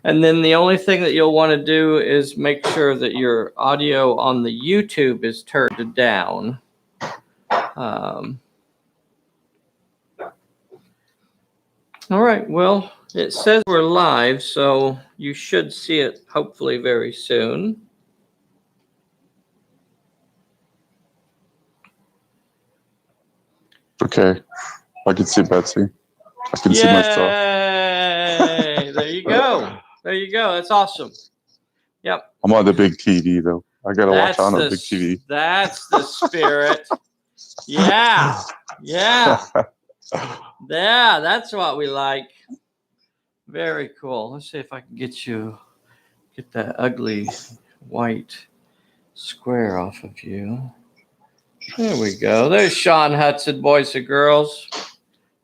And then the only thing that you'll want to do is make sure that your audio on the YouTube is turned down. All right. Well, it says we're live, so you should see it hopefully very soon. Okay. I can see Betsy. I can see myself. Yay! There you go. There you go. That's awesome. Yep. I'm on the big TV, though. I got to watch on a big TV. That's the spirit. Yeah. Yeah. Yeah, that's what we like. Very cool. Let's see if I can get that ugly white square off of you. There we go. There's Sean Hudson, boys and girls.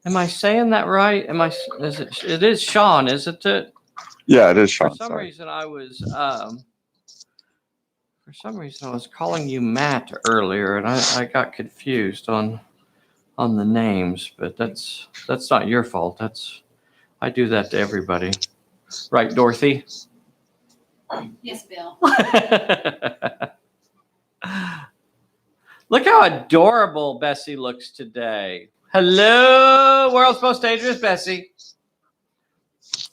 Am I saying that right? It is Sean, isn't it? Yeah, it is Sean. For some reason I was calling you Matt earlier, and I got confused on the names, but that's not your fault. I do that to everybody. Right, Dorothy? Yes, Bill. Look how adorable Bessie looks today. Hello, world's most dangerous Bessie.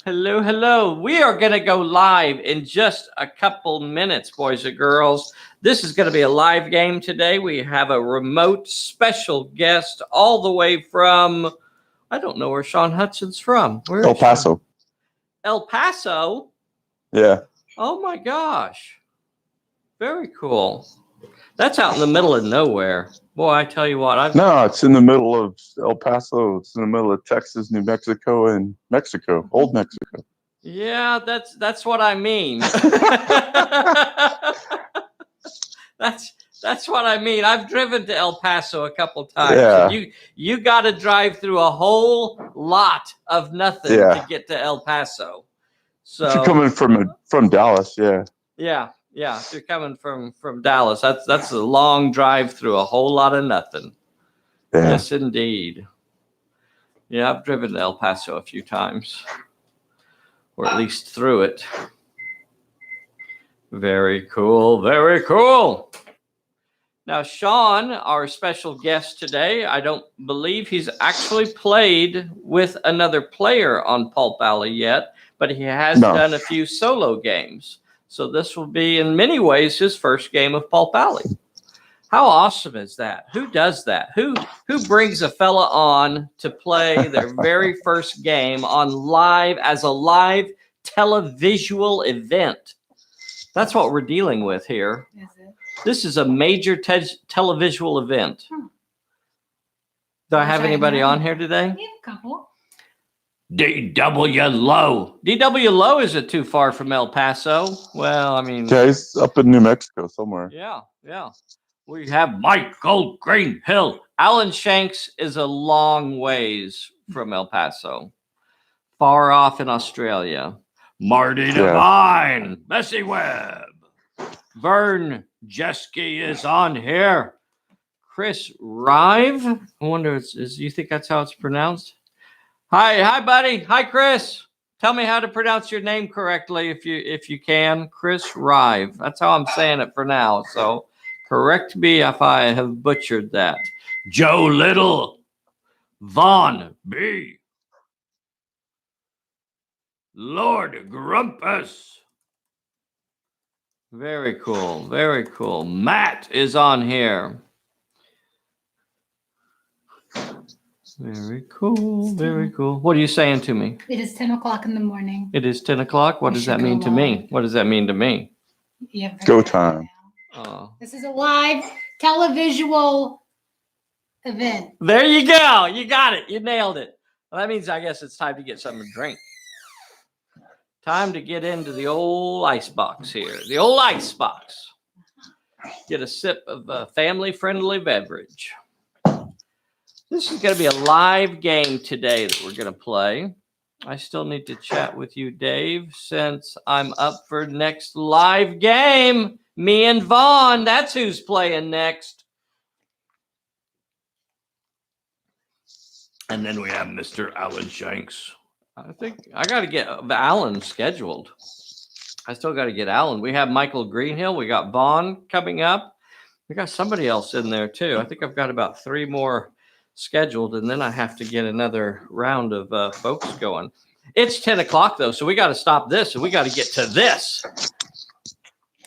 Hello, hello. We are going to go live in just a couple minutes, boys and girls. This is going to be a live game today. We have a remote special guest all the way from, I don't know where Sean Hudson's from. Where El Paso. Sean? El Paso? Yeah. Oh, my gosh. Very cool. That's out in the middle of nowhere. Boy, I tell you what. No, it's in the middle of El Paso. It's in the middle of Texas, New Mexico, and Mexico. Old Mexico. Yeah, that's what I mean. That's what I mean. I've driven to El Paso a couple times. Yeah. You got to drive through a whole lot of nothing to get to El Paso. So if you're coming from Dallas, yeah. Yeah. Yeah, if you're coming from Dallas, that's a long drive through a whole lot of nothing. Yeah. Yes, indeed. Yeah, I've driven to El Paso a few times, or at least through it. Very cool. Very cool. Now, Sean, our special guest today, I don't believe he's actually played with another player on Pulp Alley yet, but he has done a few solo games. So this will be, in many ways, his first game of Pulp Alley. How awesome is that? Who does that? Who brings a fella on to play their very first game on live as a live televisual event? That's what we're dealing with here. Is it? This is a major televisual event. Do I have anybody on here today? We have a couple. D.W. Lowe. D.W. Lowe isn't too far from El Paso. Well, I mean... Yeah, he's up in New Mexico somewhere. Yeah. We have Michael Greenhill. Alan Shanks is a long ways from El Paso. Far off in Australia. Marty Devine. Bessie Webb. Vern Jeske is on here. Chris Rive. I wonder, you think that's how it's pronounced? Hi, buddy. Hi, Chris. Tell me how to pronounce your name correctly if you can. Chris Rive. That's how I'm saying it for now. So correct me if I have butchered that. Joe Little. Vaughn B. Lord Grumpus. Very cool. Very cool. Matt is on here. Very cool. Very cool. What are you saying to me? It is 10 o'clock in the morning. It is 10 o'clock. What does that mean to me? What does that mean to me? Go time. This is a live televisual event. There you go. You got it. You nailed it. Well, that means I guess it's time to get something to drink. Time to get into the old ice box here. The old ice box. Get a sip of a family-friendly beverage. This is going to be a live game today that we're going to play. I still need to chat with you, Dave, since I'm up for next live game. Me and Vaughn, that's who's playing next. And then we have Mr. Alan Shanks. I think I got to get Alan scheduled. I still got to get Alan. We have Michael Greenhill. We got Vaughn coming up. We got somebody else in there too. I think I've got about 3 more scheduled, and then I have to get another round of folks going. It's 10 o'clock though, so we got to stop this and we got to get to this.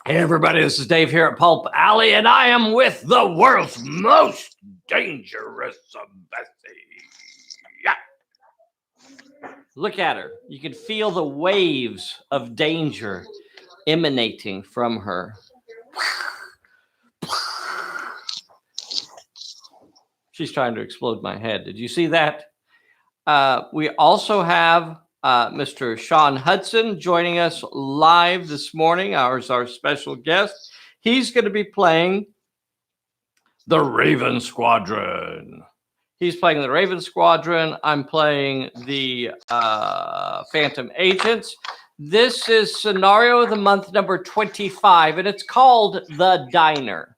Hey everybody, this is Dave here at Pulp Alley, and I am with the world's most dangerous Bessie. Yeah. Look at her. You can feel the waves of danger emanating from her. She's trying to explode my head. Did you see that? We also have Mr. Sean Hudson joining us live this morning. Our special guest. He's going to be playing the Raven Squadron. He's playing the Raven Squadron. I'm playing the Phantom Agents. This is scenario of the month number 25, and it's called The Diner.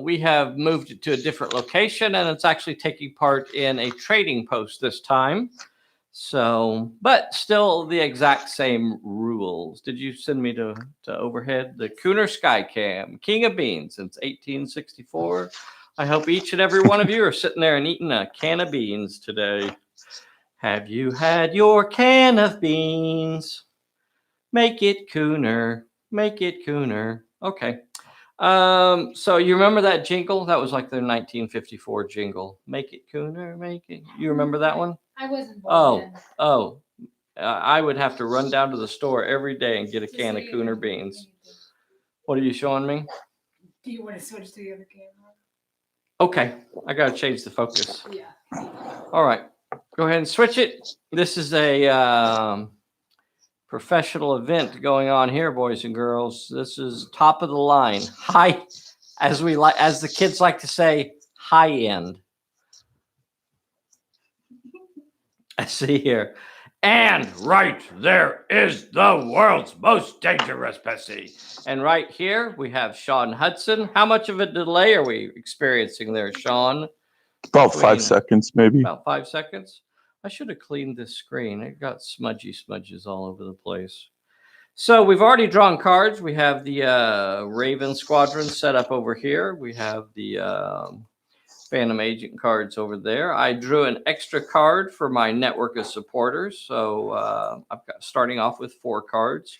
We have moved it to a different location, and it's actually taking part in a trading post this time. So, but still the exact same rules. Did you send me to overhead? The Cooner Skycam, King of Beans since 1864. I hope each and every one of you are sitting there and eating a can of beans today. Have you had your can of beans? Make it Cooner. Make it Cooner. Okay. So you remember that jingle? That was like their 1954 jingle. Make it Cooner, make it. You remember that one? I wasn't born then. I would have to run down to the store every day and get a can of Cooner beans. What are you showing me? Do you want to switch to the other camera? Okay, I got to change the focus. Yeah. All right, go ahead and switch it. This is a professional event going on here, boys and girls. This is top of the line, high, as the kids like to say, high end. I see here. And right there is the world's most dangerous Bessie. And right here we have Sean Hudson. How much of a delay are we experiencing there, Sean? About 5 seconds, maybe. About 5 seconds. I should have cleaned this screen. It got smudges all over the place. So we've already drawn cards. We have the Raven Squadron set up over here. We have the Phantom Agent cards over there. I drew an extra card for my network of supporters. So I've got starting off with 4 cards.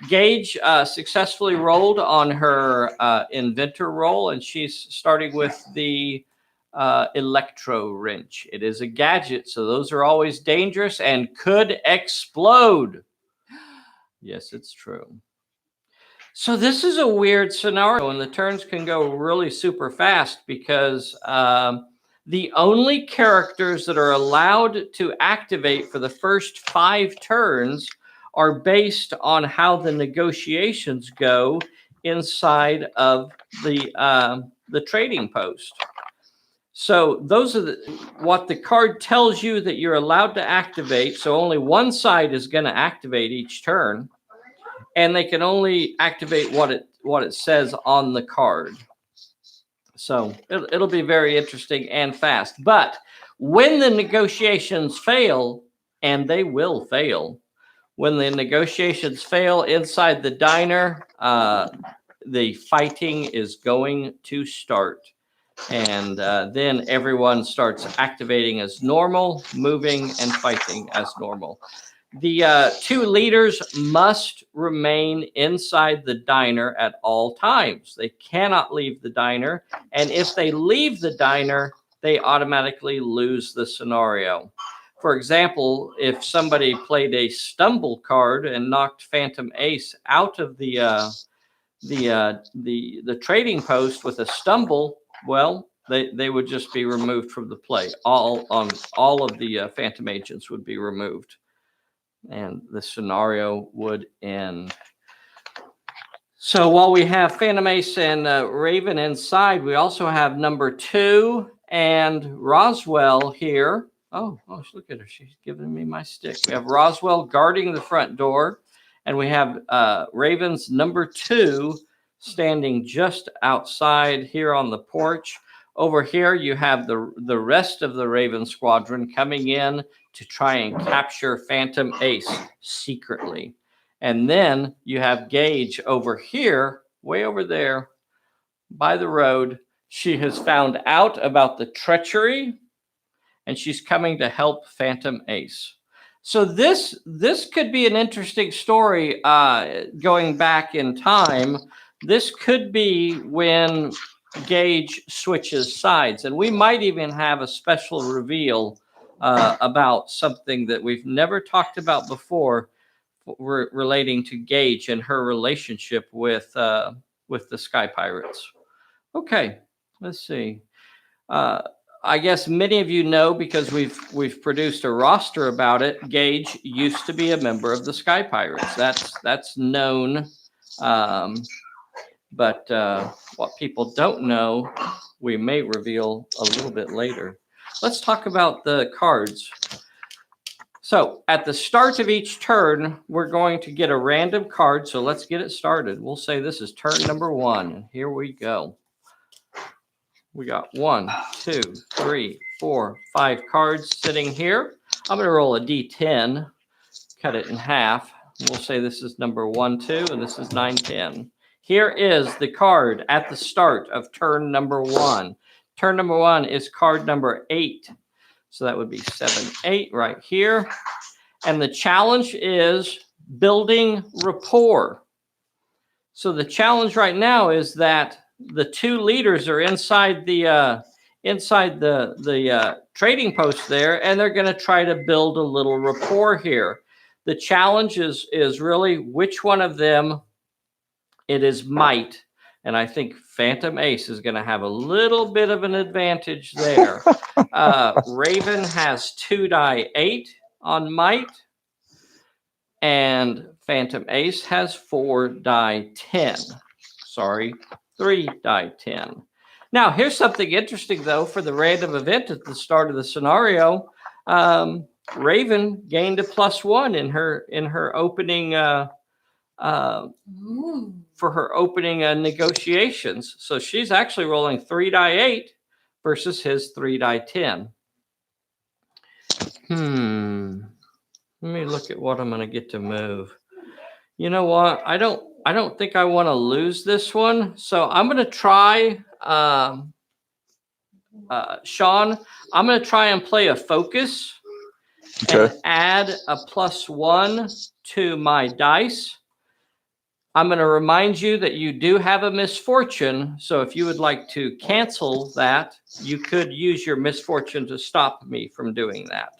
Gage successfully rolled on her inventor roll, and she's starting with the electro wrench. It is a gadget, so those are always dangerous and could explode. Yes, it's true. So this is a weird scenario, and the turns can go really super fast because the only characters that are allowed to activate for the first 5 turns are based on how the negotiations go inside of the trading post. So those are what the card tells you that you're allowed to activate. So only one side is going to activate each turn, and they can only activate what it says on the card. So it'll be very interesting and fast. But when the negotiations fail, and they will fail, when the negotiations fail inside the diner, the fighting is going to start. And then everyone starts activating as normal, moving and fighting as normal. The 2 leaders must remain inside the diner at all times. They cannot leave the diner. And if they leave the diner, they automatically lose the scenario. For example, if somebody played a stumble card and knocked Phantom Ace out of the trading post with a stumble, well, they would just be removed from the play. All of the Phantom Agents would be removed, and the scenario would end. So while we have Phantom Ace and Raven inside, we also have number 2 and Roswell here. Oh, look at her. She's giving me my stick. We have Roswell guarding the front door, and we have Raven's number 2 standing just outside here on the porch. Over here, you have the rest of the Raven Squadron coming in to try and capture Phantom Ace secretly. And then you have Gage over here, way over there by the road. She has found out about the treachery, and she's coming to help Phantom Ace. So this could be an interesting story going back in time. This could be when Gage switches sides, and we might even have a special reveal about something that we've never talked about before relating to Gage and her relationship with the Sky Pirates. Okay, let's see. I guess many of you know, because we've produced a roster about it. Gage used to be a member of the Sky Pirates. That's known. But what people don't know, we may reveal a little bit later. Let's talk about the cards. So at the start of each turn, we're going to get a random card. So let's get it started. We'll say this is turn number 1. And here we go. We got 1, 2, 3, 4, 5 cards sitting here. I'm going to roll a D10, cut it in half. We'll say this is number 1, 2, and this is 9, 10. Here is the card at the start of turn number 1. Turn number 1 is card number 8. So that would be 7, 8 right here. And the challenge is building rapport. So the challenge right now is that the 2 leaders are inside the trading post there, and they're going to try to build a little rapport here. The challenge is really which one of them it is might, and I think Phantom Ace is going to have a little bit of an advantage there. Raven has 2 die 8 on might, and Phantom Ace has 4 die 10. Sorry, 3 die 10. Now, here's something interesting, though, for the random event at the start of the scenario. Raven gained a +1 in her opening for her opening negotiations. So she's actually rolling 3 die 8 versus his 3 die 10. Let me look at what I'm going to get to move. You know what? I don't think I want to lose this one. So I'm going to try, Sean, I'm going to try and play a focus and add a +1 to my dice. I'm going to remind you that you do have a misfortune. So if you would like to cancel that, you could use your misfortune to stop me from doing that.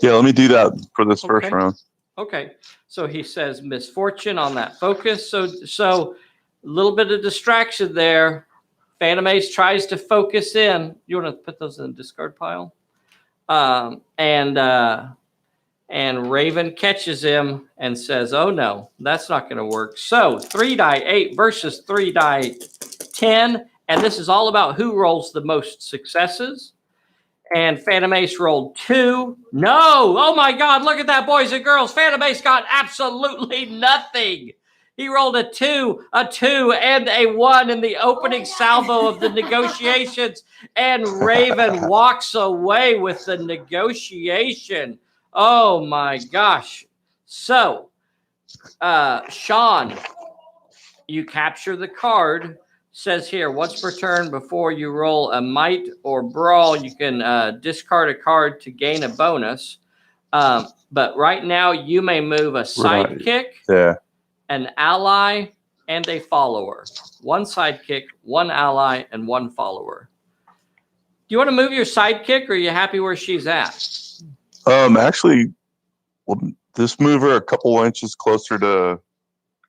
Yeah, let me do that for this first round. Okay. So he says misfortune on that focus. So a little bit of distraction there. Phantom Ace tries to focus in. You want to put those in the discard pile? And Raven catches him and says, oh, no, that's not going to work. So 3 die 8 versus 3 die 10. And this is all about who rolls the most successes. And Phantom Ace rolled 2. No. Oh, my God. Look at that, boys and girls. Phantom Ace got absolutely nothing. He rolled a 2, and a 1 in the opening salvo of the negotiations. And Raven walks away with the negotiation. Oh, my gosh. So, Sean, you capture the card. Says here, once per turn before you roll a might or brawl, you can discard a card to gain a bonus. But right now, you may move a sidekick, an ally, and a follower. 1 sidekick, 1 ally, and 1 follower. Do you want to move your sidekick, or are you happy where she's at? Actually, well, just move her a couple inches closer to,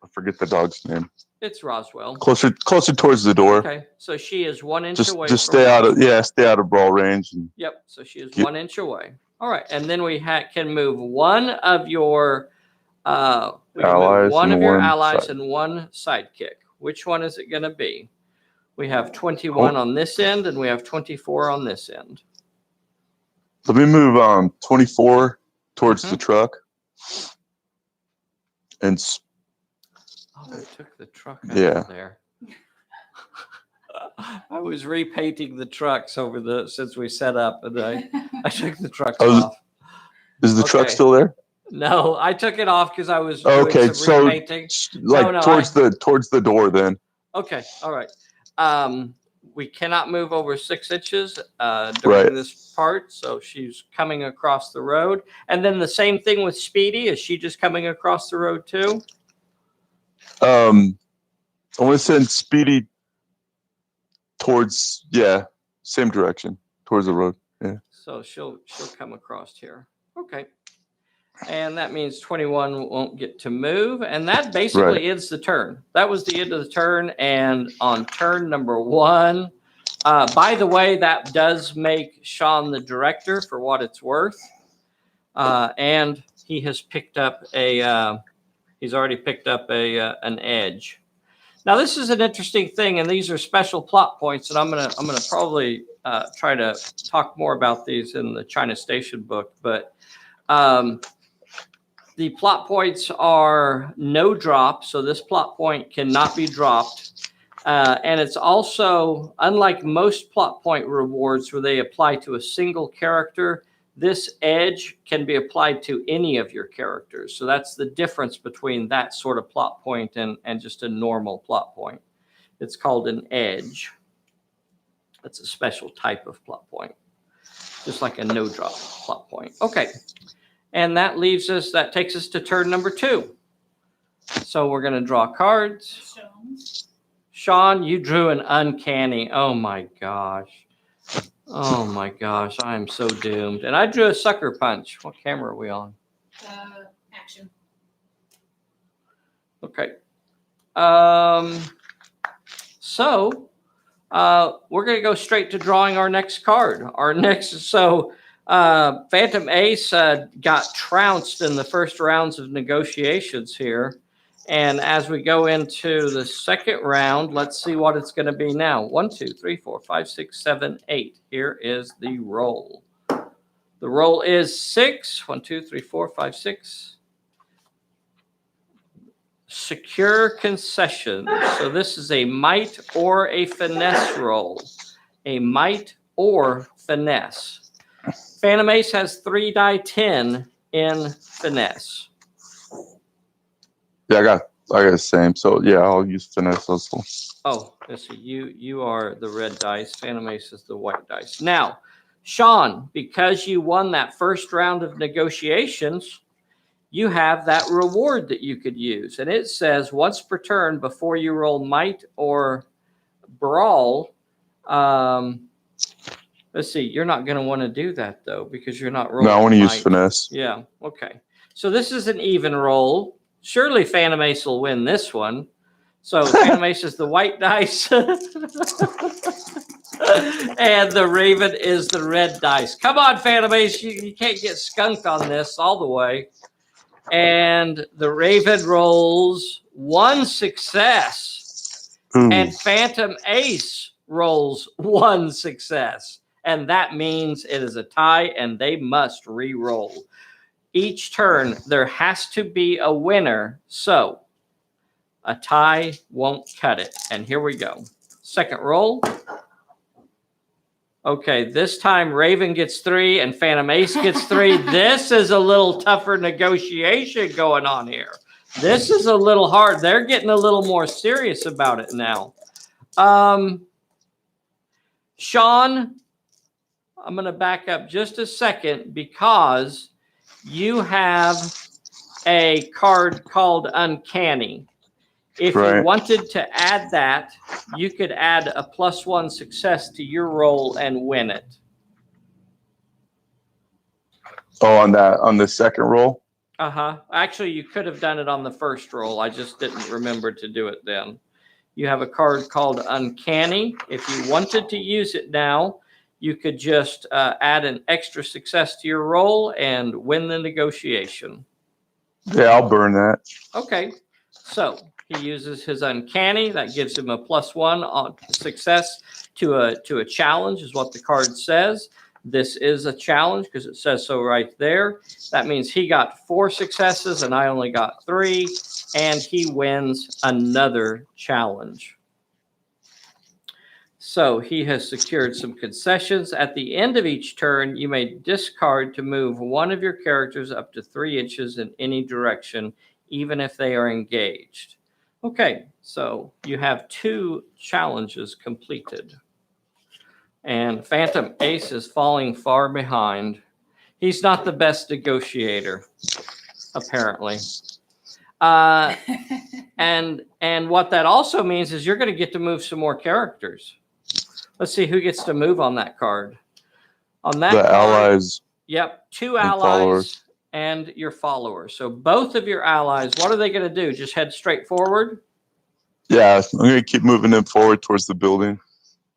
I forget the dog's name. It's Roswell. Closer towards the door. Okay, so she is 1 inch away. Just stay out of brawl range. Yep. So she is 1 inch away. All right, and then we can move one of your allies and 1 sidekick. Which one is it going to be? We have 21 on this end, and we have 24 on this end. Let me move 24 towards the truck. And they took the truck out of there. I was repainting the trucks since we set up, and I took the trucks Oh, off. Is the truck Okay. still there? No, I took it off because I was Okay, doing some so repainting. like No, towards the door then. Okay, all right. We cannot move over 6 inches during Right. this part, so she's coming across the road. And then the same thing with Speedy. Is she just coming across the road too? I want to send Speedy towards same direction towards the road. Yeah. So she'll come across here. Okay. And that means 21 won't get to move. And that basically ends the turn. That was the end of the turn. And on turn number 1, by the way, that does make Sean the director for what it's worth. And he has picked up he's already picked up an edge. Now, this is an interesting thing, and these are special plot points, and I'm gonna probably try to talk more about these in the China Station book. But the plot points are no drop, so this plot point cannot be dropped. And it's also, unlike most plot point rewards where they apply to a single character, this edge can be applied to any of your characters. So that's the difference between that sort of plot point and just a normal plot point. It's called an edge. It's a special type of plot point, just like a no drop plot point. Okay. And that takes us to turn number 2. So we're going to draw cards. Sean, you drew an uncanny. Oh my gosh. Oh my gosh. I am so doomed. And I drew a sucker punch. What camera are we on? Action. Okay. So we're going to go straight to drawing our next card. Phantom Ace got trounced in the first rounds of negotiations here. And as we go into the second round, let's see what it's going to be now. 1, 2, 3, 4, 5, 6, 7, 8. Here is the roll. The roll is 6. 1, 2, 3, 4, 5, 6. Secure concession. So this is a might or a finesse roll. A might or finesse. Phantom Ace has 3 die 10 in finesse. Yeah, I got the same. So yeah, I'll use finesse also. Oh, let's see. You are the red dice. Phantom Ace is the white dice. Now, Sean, because you won that first round of negotiations, you have that reward that you could use. And it says once per turn before you roll might or brawl. Let's see. You're not going to want to do that, though, because you're not rolling. No, I want to use might. finesse. Yeah. Okay. So this is an even roll. Surely Phantom Ace will win this one. So Phantom Ace is the white dice. And the Raven is the red dice. Come on, Phantom Ace. You can't get skunked on this all the way. And the Raven rolls 1 success. Ooh. And Phantom Ace rolls 1 success. And that means it is a tie, and they must re-roll. Each turn, there has to be a winner. So a tie won't cut it. And here we go. Second roll. Okay, this time Raven gets 3 and Phantom Ace gets 3. This is a little tougher negotiation going on here. This is a little hard. They're getting a little more serious about it now. Sean, I'm going to back up just a second because you have a card called Uncanny. If you wanted to add that, you could add a +1 success to your roll and win it. Oh, on the second roll? Uh-huh. Actually, you could have done it on the first roll. I just didn't remember to do it then. You have a card called Uncanny. If you wanted to use it now, you could just add an extra success to your roll and win the negotiation. Yeah, I'll burn that. Okay. So he uses his Uncanny. That gives him a +1 on success to a challenge, is what the card says. This is a challenge because it says so right there. That means he got 4 successes and I only got 3, and he wins another challenge. So he has secured some concessions. At the end of each turn, you may discard to move one of your characters up to 3 inches in any direction, even if they are engaged. Okay, so you have 2 challenges completed. And Phantom Ace is falling far behind. He's not the best negotiator, apparently. And what that also means is you're going to get to move some more characters. Let's see who gets to move on that card. On that The card, allies. Yep, 2 and allies followers. and your followers. So both of your allies, what are they going to do? Just head straight forward? Yeah, I'm going to keep moving them forward towards the building.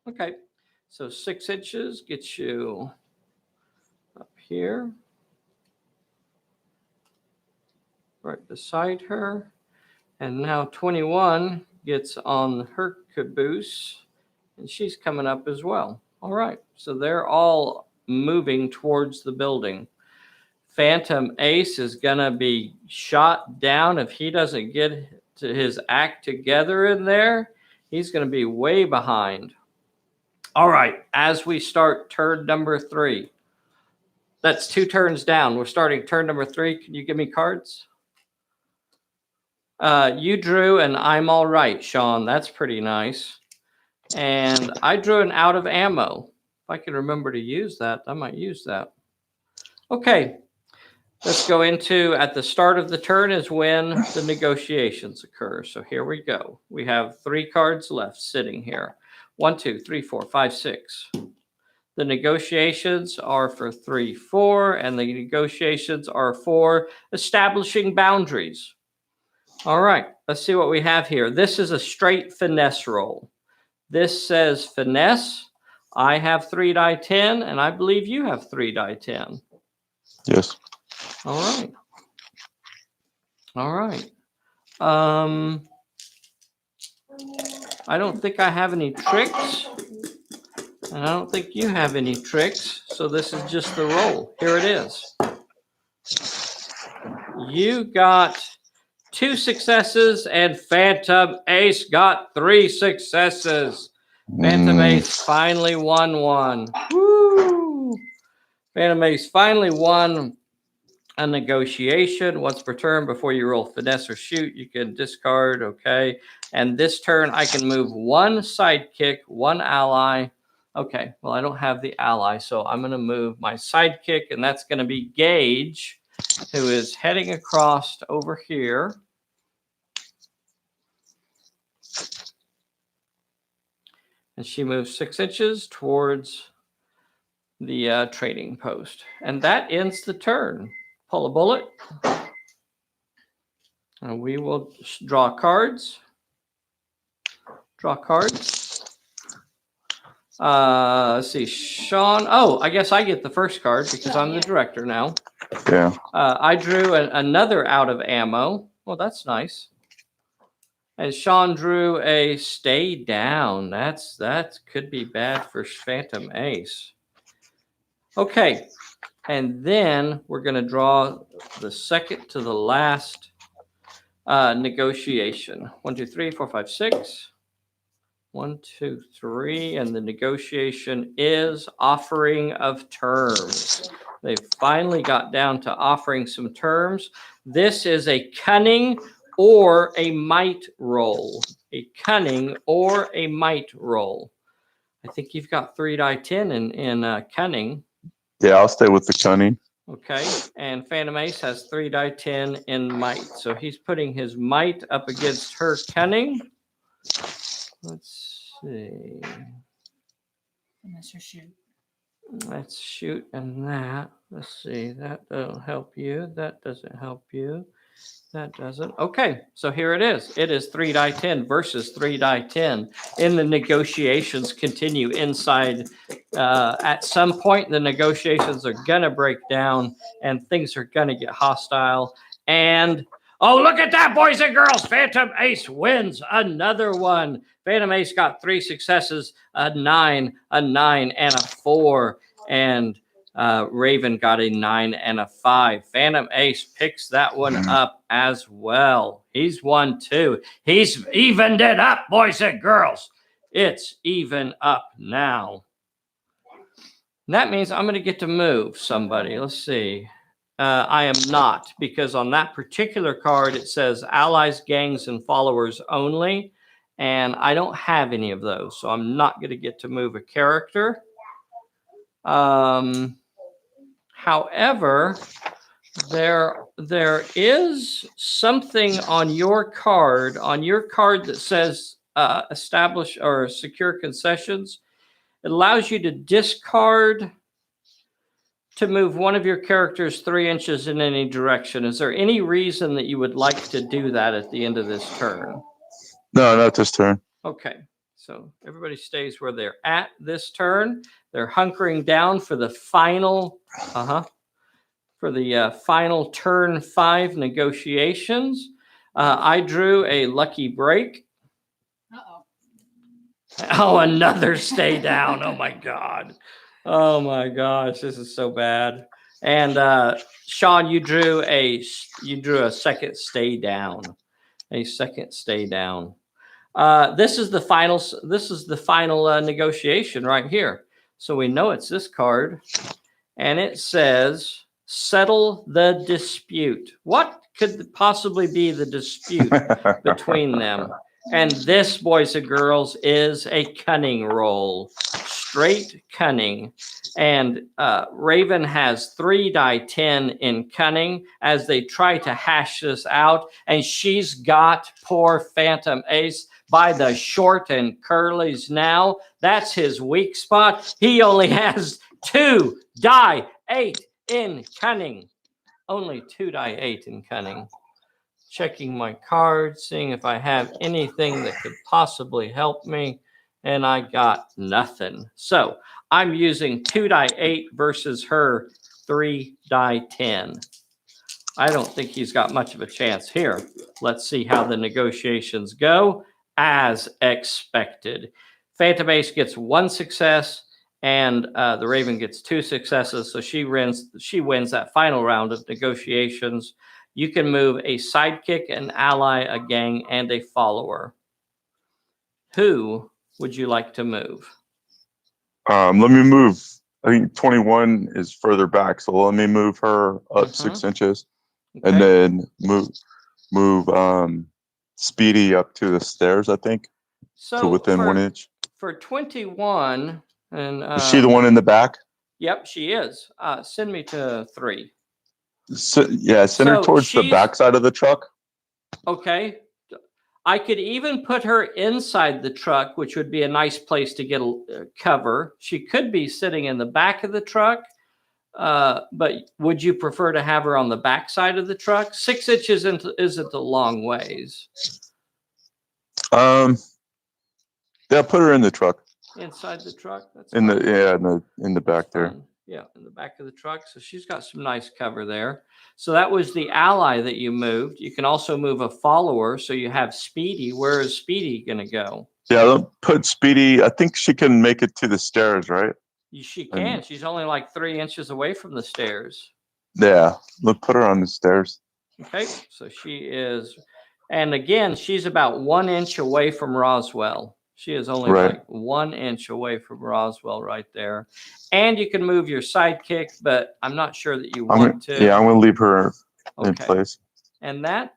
Okay, so 6 inches gets you up here, right beside her. And now 21 gets on her caboose, and she's coming up as well. All right, so they're all moving towards the building. Phantom Ace is going to be shot down if he doesn't get to his act together in there. He's going to be way behind. All right, as we start turn number 3. That's 2 turns down. We're starting turn number 3. Can you give me cards? You drew an I'm all right, Sean. That's pretty nice. And I drew an out of ammo. If I can remember to use that, I might use that. Okay. Let's go into at the start of the turn is when the negotiations occur. So here we go. We have 3 cards left sitting here. 1, 2, 3, 4, 5, 6. The negotiations are for 3, 4, and the negotiations are for establishing boundaries. All right, let's see what we have here. This is a straight finesse roll. This says finesse. I have 3 die 10, and I believe you have 3 die 10. Yes. All right. All right. I don't think I have any tricks. And I don't think you have any tricks. So this is just the roll. Here it is. You got 2 successes and Phantom Ace got 3 successes. Phantom Ace finally won one. Woo! Phantom Ace finally won a negotiation. Once per turn, before you roll finesse or shoot, you can discard. Okay. And this turn, I can move 1 sidekick, 1 ally. Okay. Well, I don't have the ally, so I'm going to move my sidekick, and that's going to be Gage, who is heading across over here. And she moves 6 inches towards the trading post. And that ends the turn. Pull a bullet. And we will draw cards. Draw cards. Let's see, Sean. Oh, I guess I get the first card because I'm the director now. Yeah. I drew another out of ammo. Well, that's nice. And Sean drew a stay down. That could be bad for Phantom Ace. Okay. And then we're going to draw the second to the last negotiation. 1, 2, 3, 4, 5, 6. 1, 2, 3. And the negotiation is offering of terms. They finally got down to offering some terms. This is a cunning or a might roll. A cunning or a might roll. I think you've got 3 die 10 in cunning. Yeah, I'll stay with the cunning. Okay, and Phantom Ace has 3 die 10 in might. So he's putting his might up against her cunning. Let's see. Unless you're shoot. Let's shoot and that. Let's see. That doesn't help you. That doesn't help you. That doesn't. Okay, so here it is. It is 3 die 10 versus 3 die 10. And the negotiations continue inside. At some point, the negotiations are going to break down and things are going to get hostile. And, oh, look at that, boys and girls. Phantom Ace wins another one. Phantom Ace got 3 successes, a 9, and a 4. And Raven got a 9 and a 5. Phantom Ace picks that one up as well. He's won 2. He's evened it up, boys and girls. It's even up now. And that means I'm going to get to move somebody. Let's see. I am not, because on that particular card, it says allies, gangs, and followers only. And I don't have any of those. So I'm not going to get to move a character. However, there is something on your card that says establish or secure concessions. It allows you to discard to move one of your characters 3 inches in any direction. Is there any reason that you would like to do that at the end of this turn? No, not this turn. Okay, so everybody stays where they're at this turn. They're hunkering down for the final, final turn 5 negotiations. I drew a lucky break. Uh-oh. Oh, another stay down. Oh my God. Oh my gosh, this is so bad. And Sean, you drew a second stay down. A second stay down. This is the final negotiation right here. So we know it's this card, and it says settle the dispute. What could possibly be the dispute between them? And this, boys and girls, is a cunning roll. Straight cunning. And Raven has 3 die 10 in cunning as they try to hash this out. And she's got poor Phantom Ace by the short and curlies now. That's his weak spot. He only has 2 die 8 in cunning. Only 2 die 8 in cunning. Checking my cards, seeing if I have anything that could possibly help me, and I got nothing. So I'm using 2 die 8 versus her 3 die 10. I don't think he's got much of a chance here. Let's see how the negotiations go. As expected, Phantom Ace gets 1 success, and the Raven gets 2 successes. So she wins that final round of negotiations. You can move a sidekick, an ally, a gang, and a follower. Who would you like to move? Let me move. I think 21 is further back, so let me move her up 6 inches, Okay. and then move Speedy up to the stairs. I think to within 1 inch. For 21, and Is she the one in the back? Yep, she is. Send me to 3. So, yeah, send her towards the back side of the truck. Okay. I could even put her inside the truck, which would be a nice place to get a cover. She could be sitting in the back of the truck, but would you prefer to have her on the back side of the truck? 6 inches isn't a long ways. Yeah, put her in the truck. Inside the truck? That's in fine. in the back there. Fine. Yeah, in the back of the truck. So she's got some nice cover there. So that was the ally that you moved. You can also move a follower. So you have Speedy. Where is Speedy going to go? Yeah, don't put Speedy. I think she can make it to the stairs, right? She can. She's only like 3 inches away from the stairs. Yeah, look, put her on the stairs. Okay, so she is, and again, she's about 1 inch away from Roswell. She is only like 1 inch away from Roswell right there. And you can move your sidekick, but I'm not sure that you want to. Yeah, I'm going to leave her in place. And that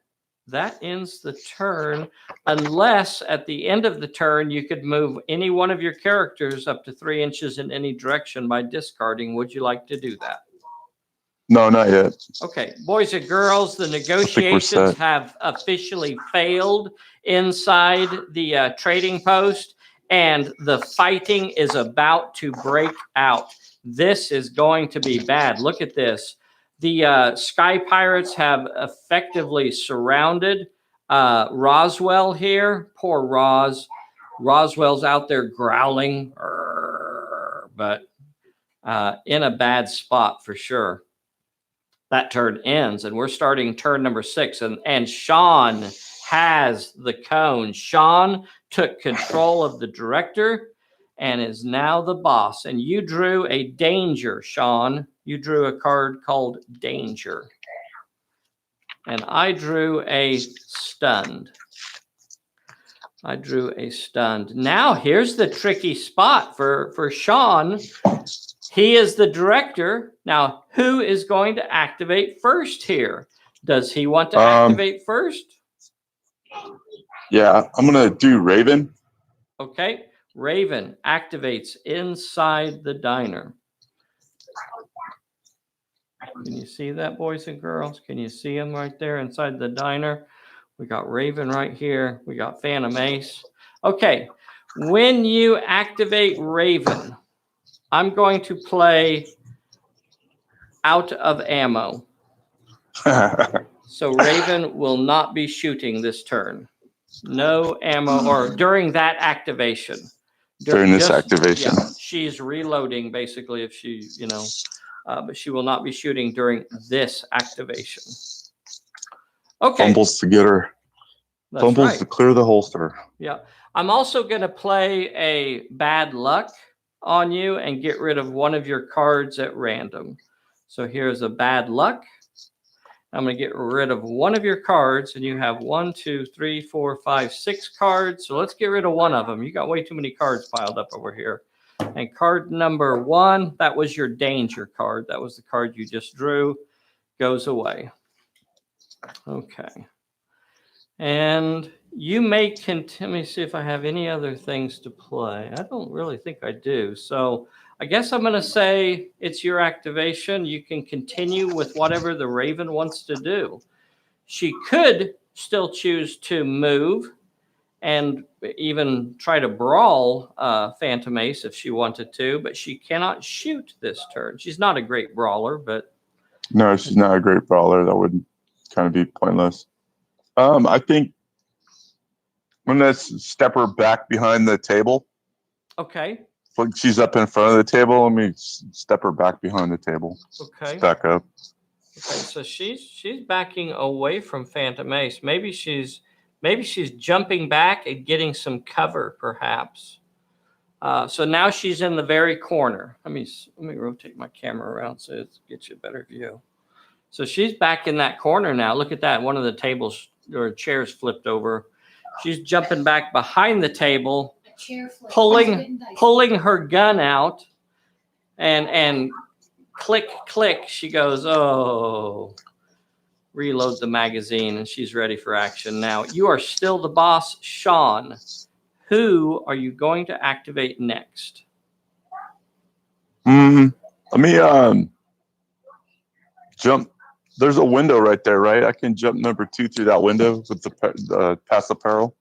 ends the turn, unless at the end of the turn, you could move any one of your characters up to 3 inches in any direction by discarding. Would you like to do that? No, not yet. Okay, boys and girls, the negotiations have officially failed inside the trading post, and the fighting is about to break out. This is going to be bad. Look at this. The Sky Pirates have effectively surrounded Roswell here. Poor Roz. Roswell's out there growling, but in a bad spot for sure. That turn ends, and we're starting turn number 6. And Sean has the cone. Sean took control of the director and is now the boss. And you drew a danger, Sean. You drew a card called Danger. And I drew a stunned. I drew a stunned. Now here's the tricky spot for Sean. He is the director. Now, who is going to activate first here? Does he want to activate first? Yeah, I'm gonna do Raven. Okay, Raven activates inside the diner. Can you see that, boys and girls? Can you see him right there inside the diner? We got Raven right here. We got Phantom Ace. Okay, when you activate Raven, I'm going to play out of ammo. So Raven will not be shooting this turn. No ammo or during that activation. During this activation. Yeah, she's reloading basically if she, but she will not be shooting during this activation. Okay. Fumbles to get her. That's Fumbles right. to clear the holster. Yeah. I'm also going to play a bad luck on you and get rid of one of your cards at random. So here's a bad luck. I'm going to get rid of one of your cards, and you have 1, 2, 3, 4, 5, 6 cards. So let's get rid of one of them. You got way too many cards piled up over here. And card number 1, that was your danger card. That was the card you just drew. Goes away. Okay. And you may let me see if I have any other things to play. I don't really think I do. So I guess I'm going to say it's your activation. You can continue with whatever the Raven wants to do. She could still choose to move and even try to brawl Phantom Ace if she wanted to, but she cannot shoot this turn. She's not a great brawler, but... No, she's not a great brawler. That would kind of be pointless. I think I'm going to step her back behind the table. Okay. Like she's up in front of the table. Let me step her back behind the table. Okay. Just back up. Okay, so she's backing away from Phantom Ace. Maybe she's jumping back and getting some cover, perhaps. So now she's in the very corner. Let me rotate my camera around so it gets you a better view. So she's back in that corner now. Look at that. One of the tables or chairs flipped over. She's jumping back behind the table, pulling her gun out, and click, click. She goes, oh, reload the magazine, and she's ready for action. Now, you are still the boss, Sean. Who are you going to activate next? Let me jump. There's a window right there, right? I can jump number 2 through that window with the pass apparel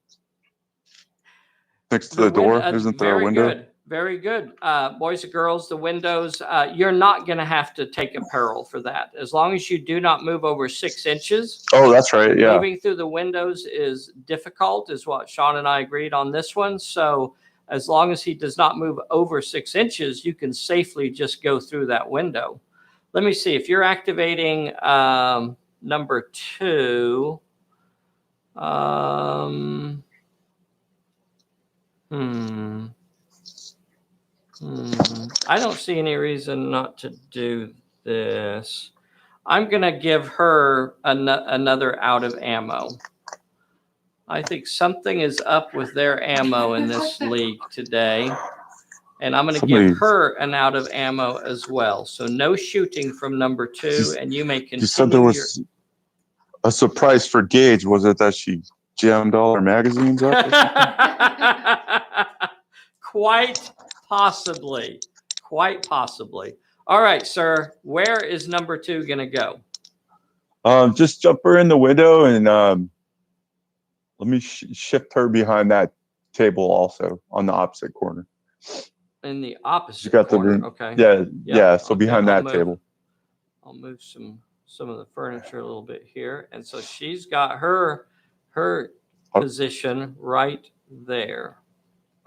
next to the door. Isn't there a window? Good. Very good. Boys and girls, the windows, you're not going to have to take apparel for that. As long as you do not move over 6 inches. Oh, that's right. Yeah. Moving through the windows is difficult, is what Sean and I agreed on this one. So as long as he does not move over 6 inches, you can safely just go through that window. Let me see. If you're activating number 2, I don't see any reason not to do this. I'm going to give her another out of ammo. I think something is up with their ammo in this league today. And I'm going to give her an out of ammo as well. So no shooting from number 2, and you may continue. You said there was a surprise for Gage. Was it that she jammed all her magazines up or something? Quite possibly. Quite possibly. All right, sir. Where is number 2 going to go? Just jump her in the window and let me shift her behind that table also on the opposite corner. In the opposite you got corner. The, okay. Yeah. So okay, behind that table. I'll move some of the furniture a little bit here. And so she's got her position right there.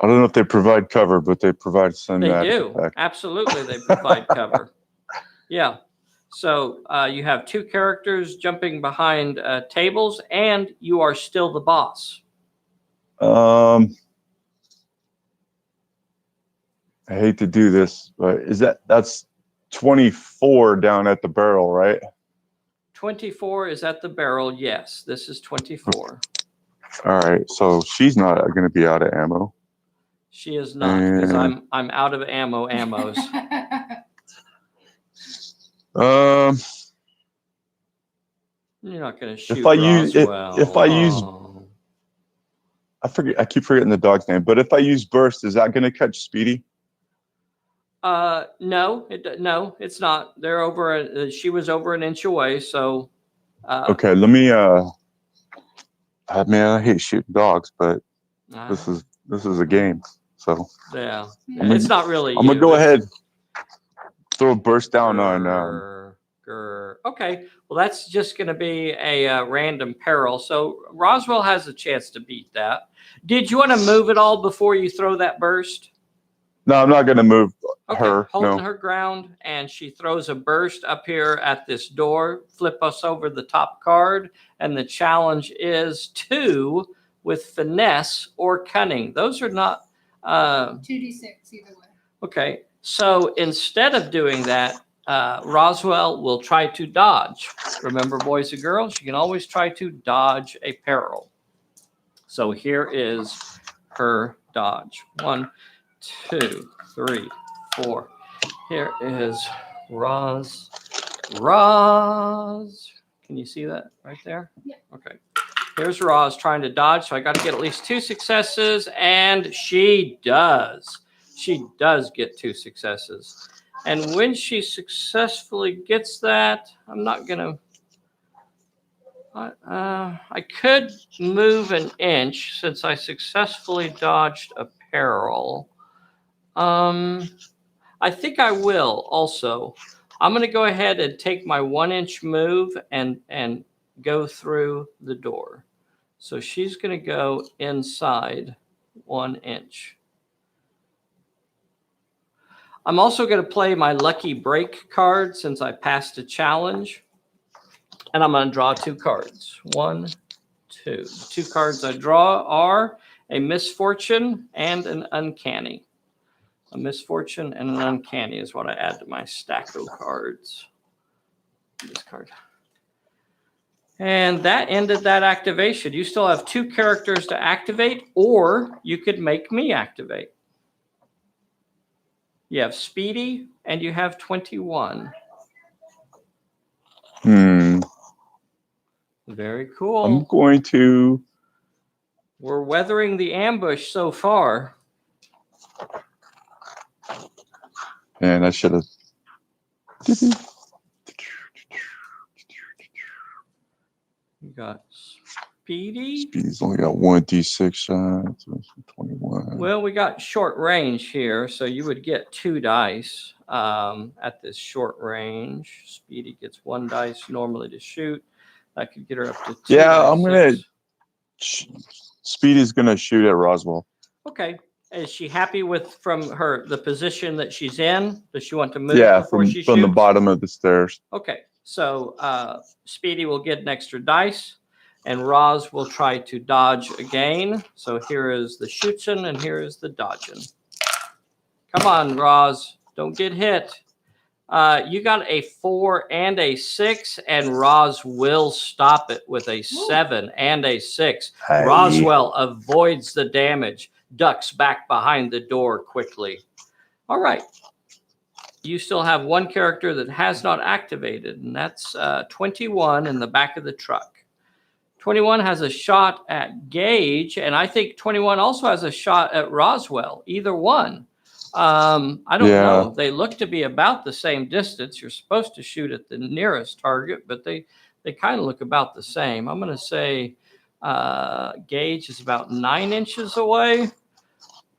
I don't know if they provide cover, but they provide some. They do. Absolutely, they provide cover. Yeah. So you have 2 characters jumping behind tables, and you are still the boss. I hate to do this, but that's 24 down at the barrel, right? 24 is at the barrel. Yes, this is 24. All right, so she's not going to be out of ammo. She is not, because And- I'm out of ammos. You're not going to shoot If I use it, Roswell. if I use, Oh. I keep forgetting the dog's name. But if I use burst, is that going to catch Speedy? No, no, it's not. They're over. She was over an inch away, so. Okay, let me. Man, I hate shooting dogs, but this is a game, so Yeah, gonna- it's not really. I'm gonna you, go it's- ahead, throw a burst down on. Okay, well, that's just going to be a random peril. So Roswell has a chance to beat that. Did you want to move it all before you throw that burst? No, I'm not gonna move Okay, her. holding No. her ground, and she throws a burst up here at this door. Flip us over the top card, and the challenge is 2 with finesse or cunning. Those are not 2d6 either way. okay. So instead of doing that, Roswell will try to dodge. Remember, boys and girls, you can always try to dodge a peril. So here is her dodge. 1, 2, 3, 4. Here is Roz. Can you see that right there? Yeah. Okay. Here's Roz trying to dodge. So I got to get at least 2 successes, and she does. She does get 2 successes. And when she successfully gets that, I'm not going to. I could move an inch since I successfully dodged a peril. I think I will also. I'm going to go ahead and take my 1-inch move and go through the door. So she's going to go inside 1 inch. I'm also going to play my lucky break card since I passed a challenge. And I'm going to draw 2 cards. 1, 2. The 2 cards I draw are a misfortune and an uncanny. A misfortune and an uncanny is what I add to my stack of cards. This card. And that ended that activation. You still have 2 characters to activate, or you could make me activate. You have Speedy and you have 21. Very cool. I'm going to. We're weathering the ambush so far. And I should have. You got Speedy. Speedy's only got 1d6 shots. 21. Well, we got short range here, so you would get 2 dice at this short range. Speedy gets 1 dice normally to shoot. That could get her up to 2. Yeah, I'm gonna. dice. Speedy's gonna shoot at Roswell. Okay. Is she happy with the position that she's in? Does she want to move Yeah, before she from the shoots? bottom of the stairs. Okay. So Speedy will get an extra dice, and Roz will try to dodge again. So here is the shootin', and here is the dodging. Come on, Roz. Don't get hit. You got a 4 and a 6, and Roz will stop it with a 7 and a 6. Hey. Roswell avoids the damage, ducks back behind the door quickly. All right. You still have 1 character that has not activated, and that's 21 in the back of the truck. 21 has a shot at Gage, and I think 21 also has a shot at Roswell. Either one. I don't know. They look to be about the same distance. You're supposed to shoot at the nearest target, but they kind of look about the same. I'm going to say Gage is about 9 inches away.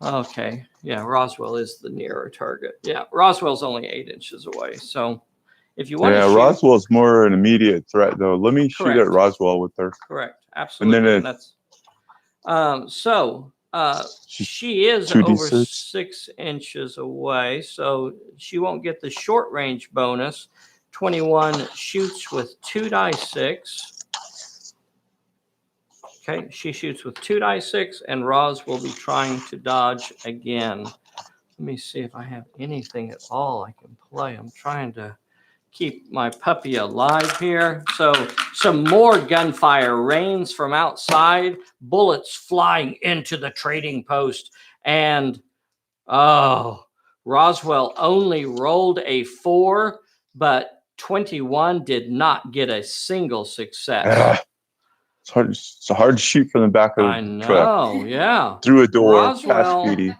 Okay. Yeah, Roswell is the nearer target. Yeah, Roswell's only 8 inches away. So if you want to shoot. Roswell's more an immediate threat, though. Let me shoot at Correct. Roswell with her. Correct. Absolutely. And then she is 2d6. over 6 inches away, so she won't get the short range bonus. 21 shoots with 2 dice 6. Okay, she shoots with 2 dice 6, and Roz will be trying to dodge again. Let me see if I have anything at all I can play. I'm trying to keep my puppy alive here. So some more gunfire rains from outside, bullets flying into the trading post. And Roswell only rolled a 4, but 21 did not get a single success. It's hard to shoot from the back of I the truck. know, yeah. Through a door, Roswell- past Speedy.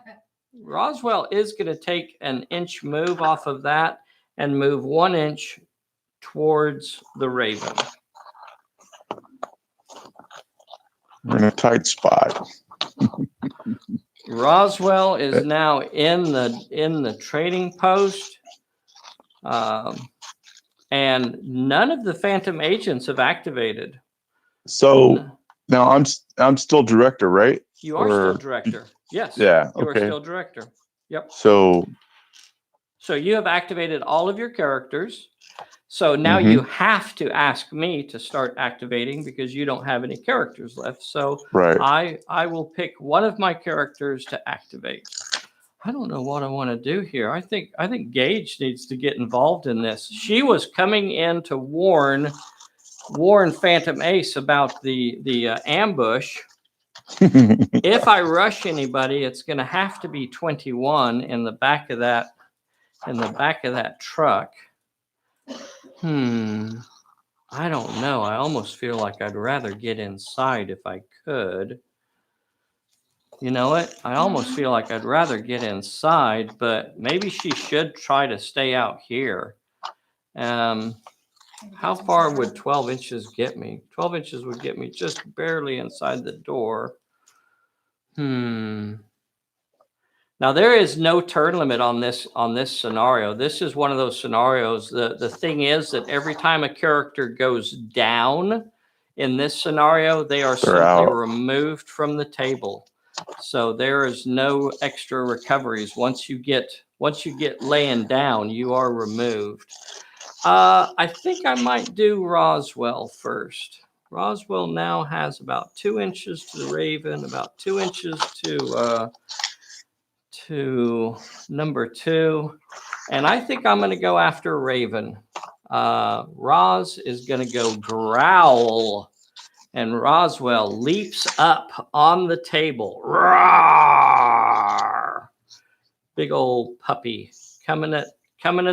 Roswell is going to take an inch move off of that and move 1 inch towards the Raven. We're in a tight spot. Roswell is now in the trading post, and none of the Phantom agents have activated. So now I'm still director, right? You are still director. Yes. Yeah. You are Okay. still director. Yep. So you have activated all of your characters. So now you have to ask me to start activating because you don't have any characters left. So right. I will pick one of my characters to activate. I don't know what I want to do here. I think Gage needs to get involved in this. She was coming in to warn Phantom Ace about the ambush. If I rush anybody, it's going to have to be 21 in the back of that truck. I don't know. I almost feel like I'd rather get inside if I could. You know what? I almost feel like I'd rather get inside, but maybe she should try to stay out here. How far would 12 inches get me? 12 inches would get me just barely inside the door. Now there is no turn limit on this scenario. This is one of those scenarios. The thing is that every time a character goes down in this scenario, they are simply removed from the table. So there is no extra recoveries. Once you get laying down, you are removed. I think I might do Roswell first. Roswell now has about 2 inches to the Raven, about 2 inches to number 2, and I think I'm going to go after Raven. Roz is going to go Growl, and Roswell leaps up on the table. Roar! Big old puppy coming at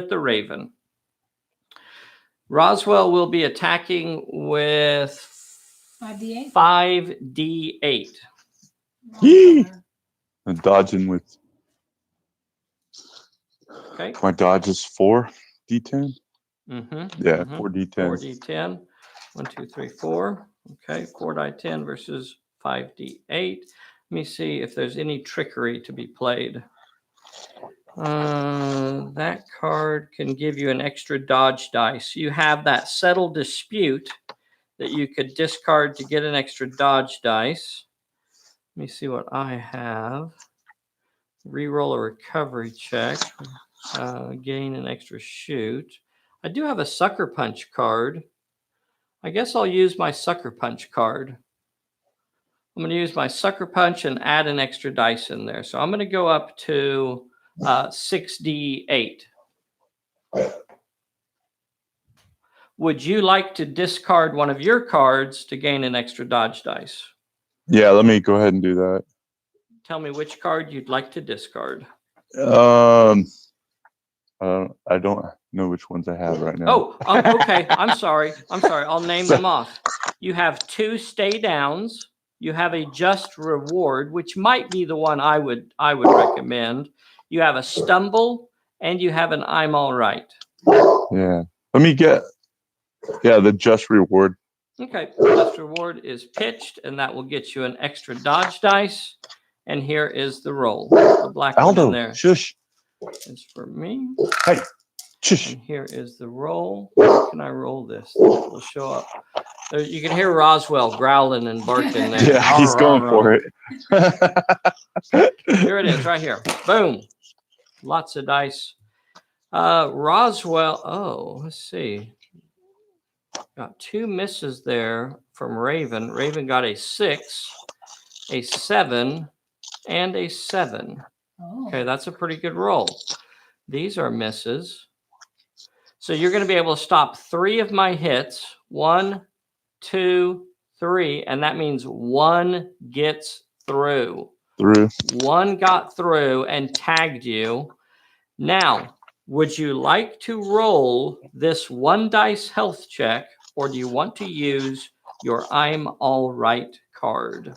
the Raven. Roswell will be attacking with 5d8. 5d8. Yee! I'm dodging with. Okay. My dodge is 4d10. Yeah, 4d10. 4d10. 1, 2, 3, 4. Okay, 4d10 versus 5d8. Let me see if there's any trickery to be played. That card can give you an extra dodge dice. You have that settled dispute that you could discard to get an extra dodge dice. Let me see what I have. Reroll a recovery check. Gain an extra shoot. I do have a sucker punch card. I guess I'll use my sucker punch card. I'm going to use my sucker punch and add an extra dice in there. So I'm going to go up to 6d8. Would you like to discard one of your cards to gain an extra dodge dice? Yeah, let me go ahead and do that. Tell me which card you'd like to discard. I don't know which ones I have right now. Oh, okay. I'm sorry. I'll name them off. You have 2 stay downs. You have a just reward, which might be the one I would recommend. You have a stumble, and you have an I'm all right. Yeah. Let me get the just reward. Okay. Just reward is pitched, and that will get you an extra dodge dice. And here is the roll. The black one in there. Shush. It's for me. Hey, shush. And here is the roll. How can I roll this? It will show up. You can hear Roswell growling and barking there. Yeah, he's going for it. Here it is, right here. Boom. Lots of dice. Roswell. Let's see. Got 2 misses there from Raven. Raven got a 6, a 7, and a 7. Okay, that's a pretty good roll. These are misses. So you're going to be able to stop 3 of my hits. 1, 2, 3. And that means 1 gets through. 1 got through and tagged you. Now, would you like to roll this 1 dice health check, or do you want to use your I'm all right card?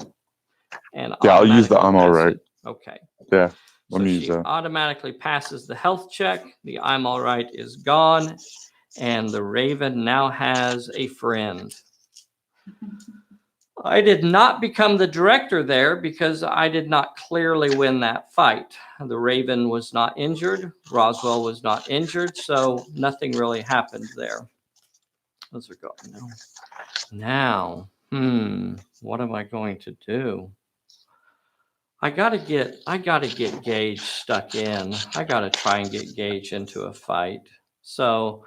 And Yeah, I'll use the automatically I'm all pass right. it? Okay. Yeah. So Let me use she that. automatically passes the health check. The I'm all right is gone. And the Raven now has a friend. I did not become the director there because I did not clearly win that fight. The Raven was not injured. Roswell was not injured. So nothing really happened there. Those are going now. What am I going to do? I gotta get Gage stuck in. I gotta try and get Gage into a fight. So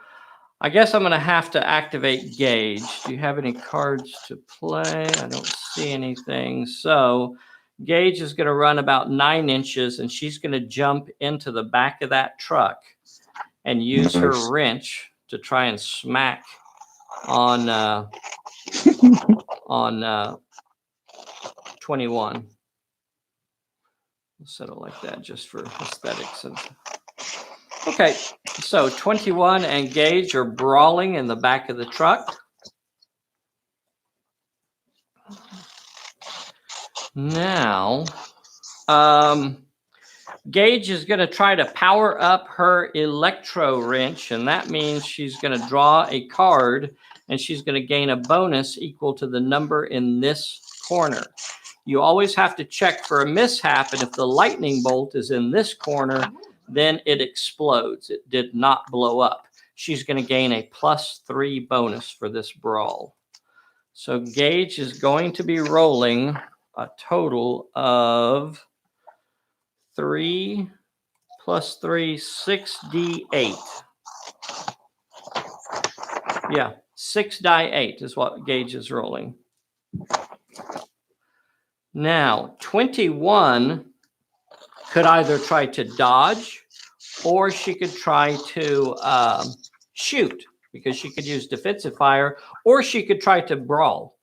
I guess I'm gonna have to activate Gage. Do you have any cards to play? I don't see anything. So Gage is gonna run about 9 inches, and she's gonna jump into the back of that truck and use her wrench to try and smack on 21. We'll set it like that just for aesthetics. Okay, so 21 and Gage are brawling in the back of the truck. Now, Gage is going to try to power up her electro wrench, and that means she's going to draw a card, and she's going to gain a bonus equal to the number in this corner. You always have to check for a mishap, and if the lightning bolt is in this corner, then it explodes. It did not blow up. She's going to gain a +3 bonus for this brawl. So Gage is going to be rolling a total of 3 + 3, 6d8. Yeah, 6 die 8 is what Gage is rolling. Now, 21 could either try to dodge, or she could try to shoot, because she could use defensive fire, or she could try to brawl.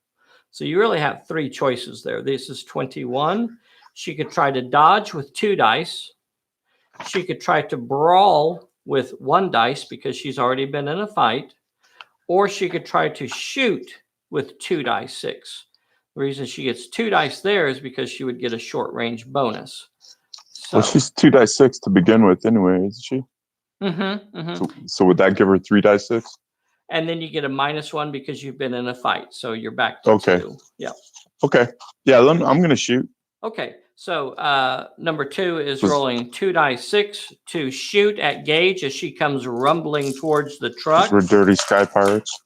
So you really have 3 choices there. This is 21. She could try to dodge with 2 dice. She could try to brawl with 1 dice because she's already been in a fight, or she could try to shoot with 2 dice 6. The reason she gets 2 dice there is because she would get a short range bonus. So, Well, she's 2 dice 6 to begin with anyway, isn't she? So would that give her 3 dice 6? And then you get a -1 because you've been in a fight. So you're back to 2. Yeah. Okay. Yeah, I'm going to shoot. Okay. So number 2 is rolling 2 dice 6 to shoot at Gage as she comes rumbling towards the truck. We're dirty sky pirates.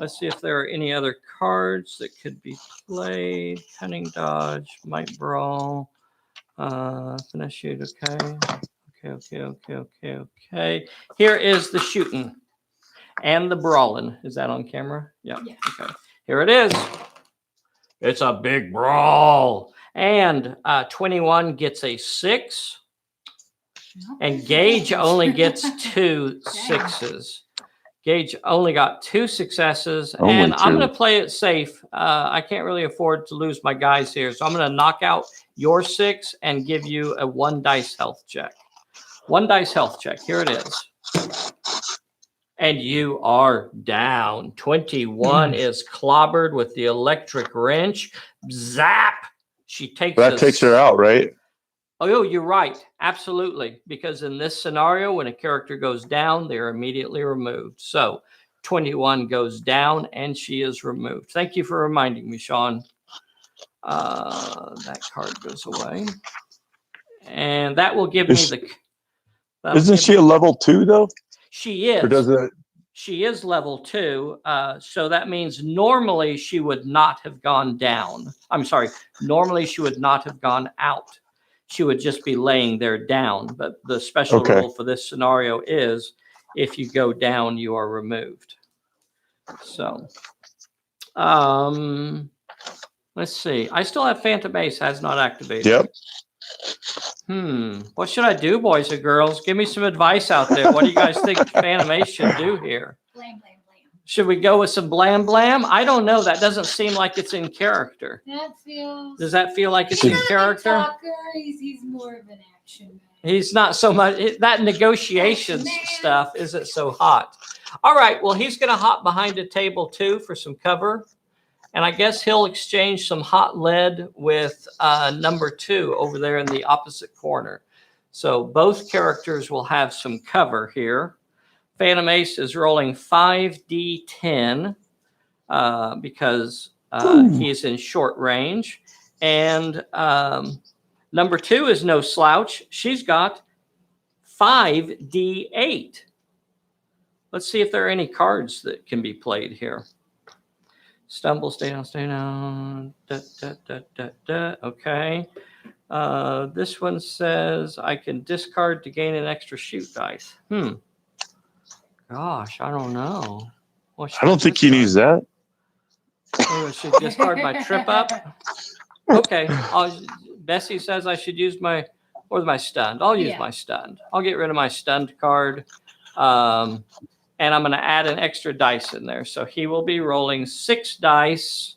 Let's see if there are any other cards that could be played. Cunning dodge, might brawl, finesse shoot. Okay. Here is the shooting and the brawling. Is that on camera? Yeah. Okay. Here it is. It's a big brawl. And 21 gets a 6. And Gage only gets 2 6s. Gage only got 2 successes. And I'm going to play it safe. I can't really afford to lose my guys here. So I'm going to knock out your 6 and give you a 1 dice health check. 1 dice health check. Here it is. And you are down. 21 is clobbered with the electric wrench. Zap! She takes that takes her out, right? Oh, you're right. Absolutely. Because in this scenario, when a character goes down, they're immediately removed. So 21 goes down and she is removed. Thank you for reminding me, Sean. That card goes away. And that will give me the... Isn't she a level 2, though? She is. Or does it? She is level 2. So that means normally she would not have gone down. I'm sorry. Normally she would not have gone out. She would just be laying there down. But the special rule for this scenario is if you go down, you are removed. So let's see. I still have Phantom Ace has not activated. Yep. What should I do, boys and girls? Give me some advice out there. What do you guys think Phantom Ace should do here? Blam, blam, blam. Should we go with some blam blam? I don't know. That doesn't seem like it's in character. That feels. Does that feel like it's He's in not a character? talker. He's more of an action man. He's not so much. That negotiations Man. stuff isn't so hot. All right. Well, he's going to hop behind a table too for some cover. And I guess he'll exchange some hot lead with number 2 over there in the opposite corner. So both characters will have some cover here. Phantom Ace is rolling 5d10 because he's in short range. And number 2 is no slouch. She's got 5d8. Let's see if there are any cards that can be played here. Stumble, stay down, stay down. Da, da, da, da, da. Okay. This one says I can discard to gain an extra shoot dice. Gosh, I don't know. I don't think he needs that. I should discard my trip up. Okay. Bessie says I should use my stunned. I'll use my stunned. I'll get rid of my stunned card. And I'm going to add an extra dice in there. So he will be rolling 6 dice.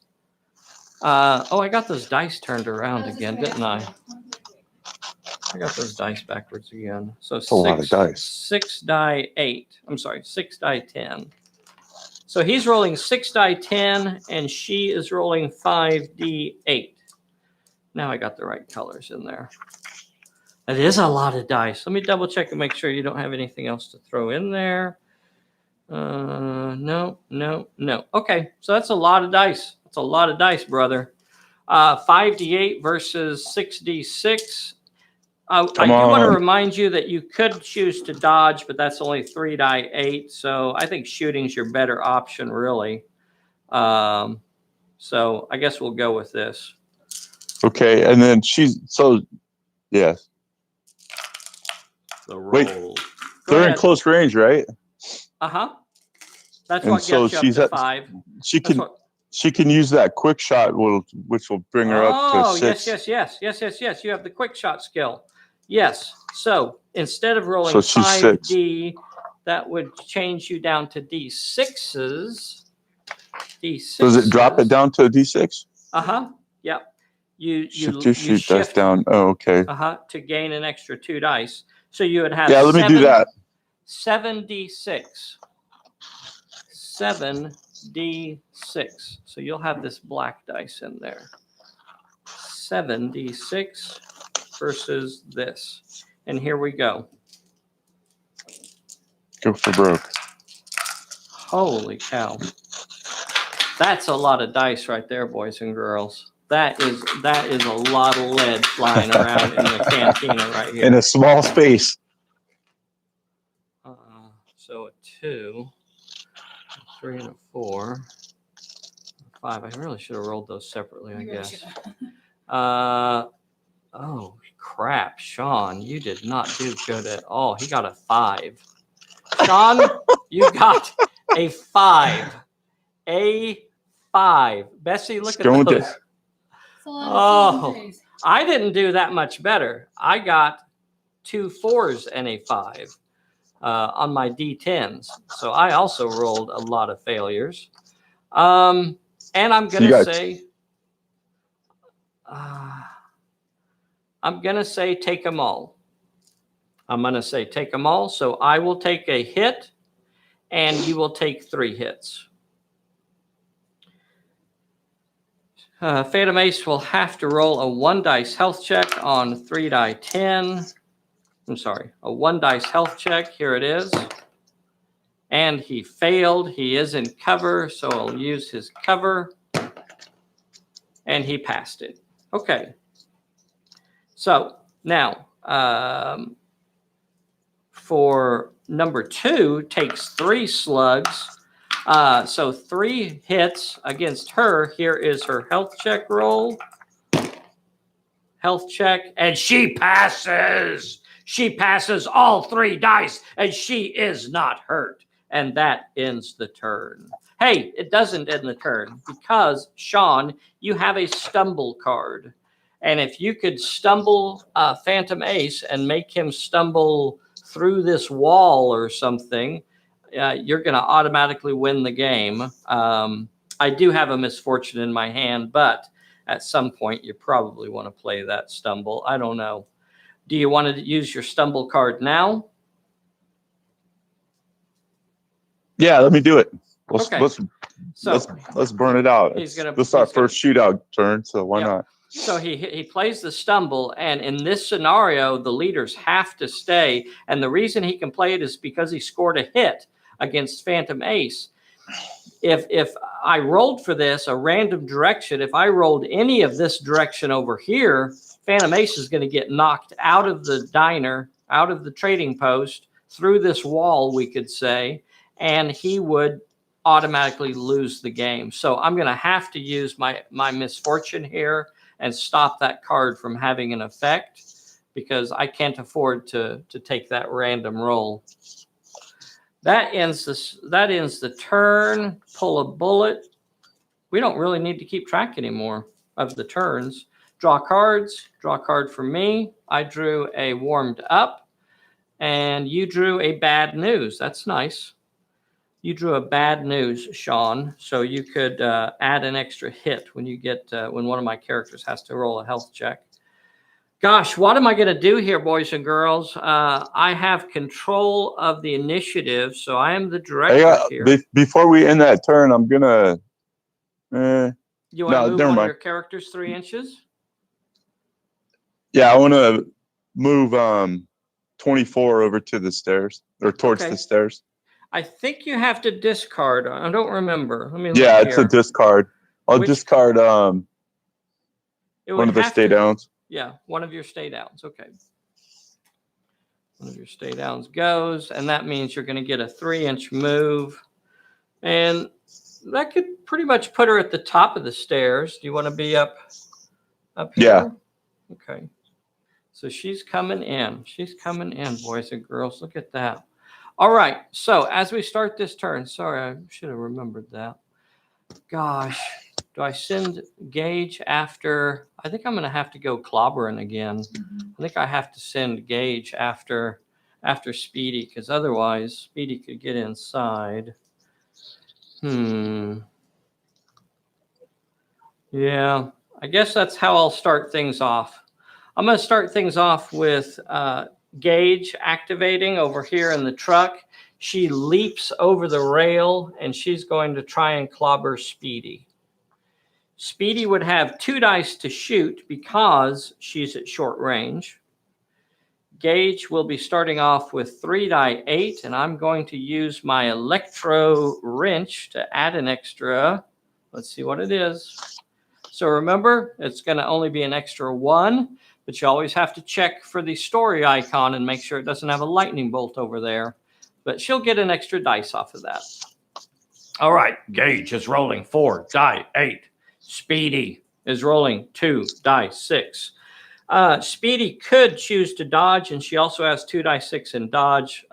I got those dice turned around again, didn't I? I got those dice backwards again. So That's a lot of dice. 6 die 8. I'm sorry, 6 die 10. So he's rolling 6 die 10, and she is rolling 5d8. Now I got the right colors in there. That is a lot of dice. Let me double check and make sure you don't have anything else to throw in there. No. Okay, so that's a lot of dice. That's a lot of dice, brother. 5d8 versus 6d6. I do want to remind you that you could choose to dodge, but that's only 3 die 8. So I think shooting's your better option, really. So I guess we'll go with this. Okay, and then yes. The roll. Wait, they're in close range, right? That's And what so gets you she's up to at- 5. She can use that quick shot, which will bring her up to 6. Yes. You have the quick shot skill. Yes. So instead of rolling So she's 5d, that would change you down to d6s. Does it drop it down to a d6? Yep. You Shoot dice shift down. Oh, okay. to gain an extra 2 dice. So you would have Yeah, let me do that. 7d6. 7d6. So you'll have this black dice in there. 7d6 versus this. And here we go. Go for broke. Holy cow. That's a lot of dice right there, boys and girls. That is a lot of lead flying around in the cantina right here. In a small space. So a 2, a 3, and a 4, a 5. I really should have rolled those separately, I guess. Oh crap, Sean, you did not do good at all. He got a 5. Sean, you got a 5. A 5. Bessie, look at those. Oh, I didn't do that much better. I got 2 4s and a 5 on my D10s. So I also rolled a lot of failures. And I'm going to say, take them all. I'm going to say take them all. So I will take a hit and you will take 3 hits. Phantom Ace will have to roll a 1 dice health check on 3 die 10. I'm sorry, a 1 dice health check. Here it is. And he failed. He is in cover, so I'll use his cover. And he passed it. Okay. So now, for number 2, takes 3 slugs. So 3 hits against her. Here is her health check roll. Health check. And she passes. She passes all 3 dice. And she is not hurt. And that ends the turn. Hey, it doesn't end the turn. Because, Sean, you have a stumble card. And if you could stumble Phantom Ace and make him stumble through this wall or something, you're going to automatically win the game. I do have a misfortune in my hand, but at some point you probably want to play that stumble. I don't know. Do you want to use your stumble card now? Yeah, let me do it. Okay. Let's burn it out. He's gonna- This is our he's gonna- first shootout turn, so why Yep. not? So he plays the stumble, and in this scenario, the leaders have to stay. And the reason he can play it is because he scored a hit against Phantom Ace. If I rolled for this, a random direction, if I rolled any of this direction over here, Phantom Ace is going to get knocked out of the diner, out of the trading post, through this wall, we could say, and he would automatically lose the game. So I'm going to have to use my misfortune here and stop that card from having an effect, because I can't afford to take that random roll. That ends the turn. Pull a bullet. We don't really need to keep track anymore of the turns. Draw cards. Draw a card for me. I drew a warmed up, and you drew a bad news. That's nice. You drew a bad news, Sean. So you could add an extra hit when you get when one of my characters has to roll a health check. Gosh, what am I going to do here, boys and girls? I have control of the initiative, so I am the director here. Before we end that turn, I'm gonna. You want to move never one of mind. your characters 3 inches? Yeah, I want to move 24 over to the stairs or towards Okay. the stairs. I think you have to discard. I don't remember. Let me Yeah, look it's here. a discard. I'll discard It one would of the have stay to- downs. Yeah, one of your stay downs. Okay. One of your stay downs goes, and that means you're going to get a 3-inch move. And that could pretty much put her at the top of the stairs. Do you want to be up here? Yeah. Okay. So she's coming in. She's coming in, boys and girls. Look at that. All right. So as we start this turn, sorry, I should have remembered that. Gosh, do I send Gage after? I think I'm going to have to go clobbering again. I think I have to send Gage after Speedy, because otherwise Speedy could get inside. Yeah, I guess that's how I'll start things off. I'm going to start things off with Gage activating over here in the truck. She leaps over the rail, and she's going to try and clobber Speedy. Speedy would have 2 dice to shoot because she's at short range. Gage will be starting off with 3 die 8, and I'm going to use my electro wrench to add an extra. Let's see what it is. So remember, it's going to only be an extra 1, but you always have to check for the story icon and make sure it doesn't have a lightning bolt over there. But she'll get an extra dice off of that. All right, Gage is rolling 4 die 8. Speedy is rolling 2 die 6. Speedy could choose to dodge, and she also has 2 die 6 in dodge.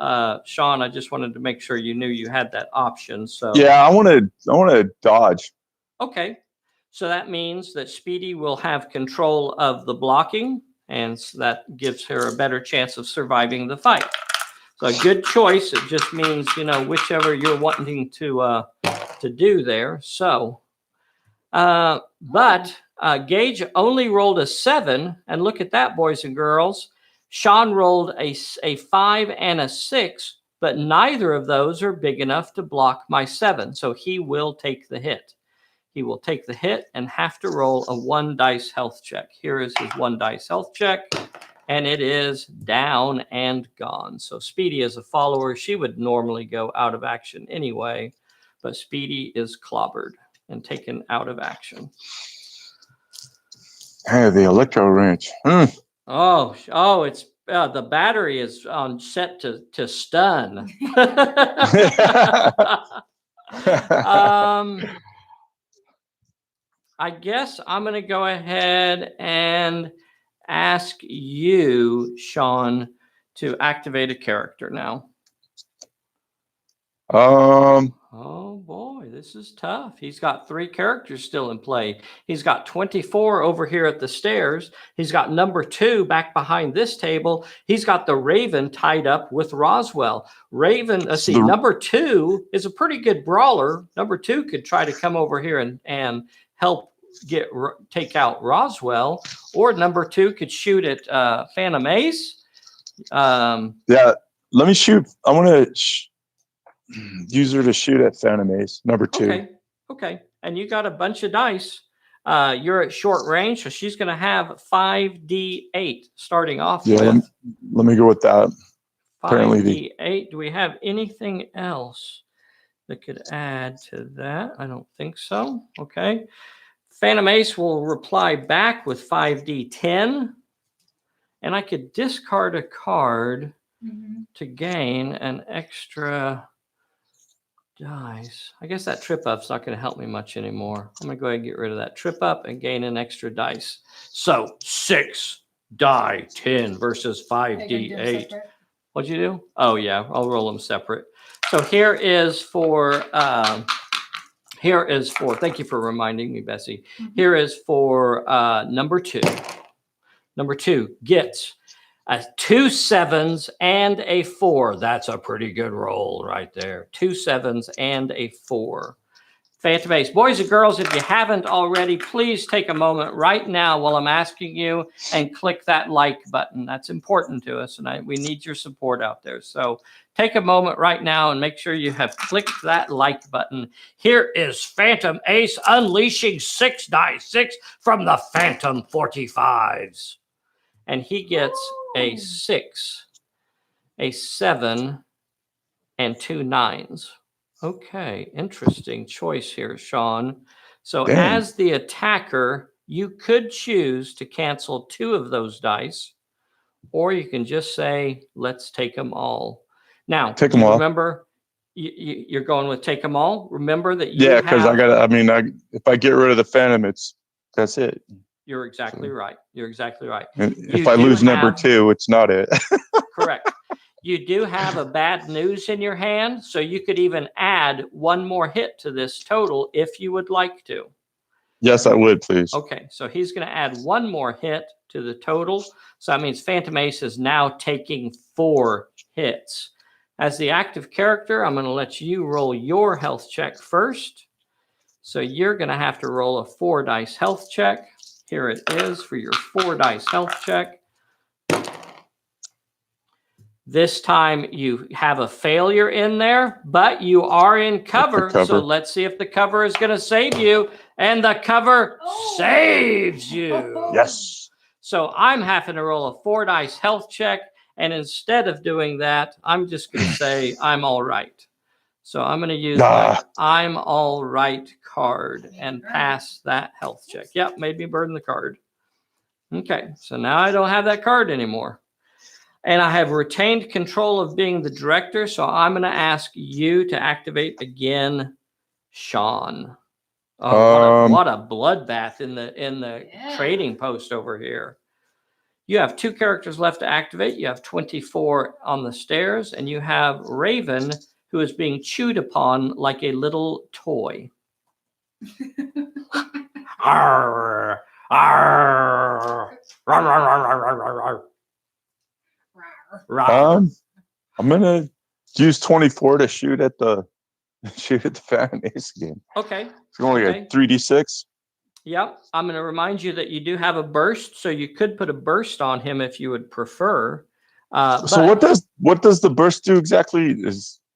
Sean, I just wanted to make sure you knew you had that option. So yeah, I want to dodge. Okay, so that means that Speedy will have control of the blocking, and so that gives her a better chance of surviving the fight. So a good choice. It just means, whichever you're wanting to do there. So, but Gage only rolled a 7, and look at that, boys and girls. Sean rolled a 5 and a 6, but neither of those are big enough to block my 7. So he will take the hit. He will take the hit and have to roll a 1 dice health check. Here is his 1 dice health check, and it is down and gone. So Speedy is a follower. She would normally go out of action anyway, but Speedy is clobbered and taken out of action. Hey, the electro wrench. Oh, it's the battery is on set to stun. I guess I'm going to go ahead and ask you, Sean, to activate a character now. All Oh boy, this is tough. He's got 3 characters still in play. He's got 24 over here at the stairs. He's got number 2 back behind this table. He's got the Raven tied up with Roswell. Raven, let's see, number 2 is a pretty good brawler. Number 2 could try to come over here and help take out Roswell, or number 2 could shoot at Phantom Ace. Yeah, let me shoot. I want to use her to shoot at Phantom Ace, number 2. Okay. And you got a bunch of dice. You're at short range, so she's going to have 5d8 starting off with. Let me go with that. 5d8. Do we have anything else that could add to that? I don't think so. Okay. Phantom Ace will reply back with 5d10. And I could discard a card to gain an extra dice. I guess that trip up's not going to help me much anymore. I'm going to go ahead and get rid of that trip up and gain an extra dice. So 6 die 10 versus 5d8. What'd you do? Oh yeah, I'll roll them separate. So here is for thank you for reminding me, Bessie. Here is for number 2. Number 2 gets 2 7s and a 4. That's a pretty good roll right there. 2 7s and a 4. Phantom Ace. Boys and girls, if you haven't already, please take a moment right now while I'm asking you and click that like button. That's important to us, and we need your support out there. So take a moment right now and make sure you have clicked that like button. Here is Phantom Ace unleashing 6 die 6 from the Phantom 45s. And he gets a 6, a 7, and 2 9s. Okay, interesting choice here, Sean. So as the attacker, you could choose to cancel 2 of those dice, or you can just say, let's take them all. Now, take them all. Remember, you're going with take them all? Remember that you because if I get rid of the Phantom, that's it. You're exactly right. You're exactly right. And if I lose number 2, it's not it. Correct. You do have a bad news in your hand, so you could even add 1 more hit to this total if you would like to. Yes, I would, please. Okay, so he's going to add 1 more hit to the total. So that means Phantom Ace is now taking 4 hits. As the active character, I'm going to let you roll your health check first. So you're going to have to roll a 4 dice health check. Here it is for your 4 dice health check. This time you have a failure in there, but you are in cover. So let's see if the cover is going to save you. And the cover saves you. Yes. So I'm having to roll a 4 dice health check. And instead of doing that, I'm just going to say I'm all right. So I'm going to use my I'm all right card and pass that health check. Yep, made me burn the card. Okay, so now I don't have that card anymore. And I have retained control of being the director, so I'm going to ask you to activate again, Sean. Oh, what a bloodbath in the trading post over here. You have 2 characters left to activate. You have 24 on the stairs, and you have Raven, who is being chewed upon like a little toy. Arr, arr, arr, I'm gonna use 24 to shoot at the Phantom Ace again. Okay. It's only a 3d6. Yep. I'm going to remind you that you do have a burst, so you could put a burst on him if you would prefer. So what does the burst do exactly?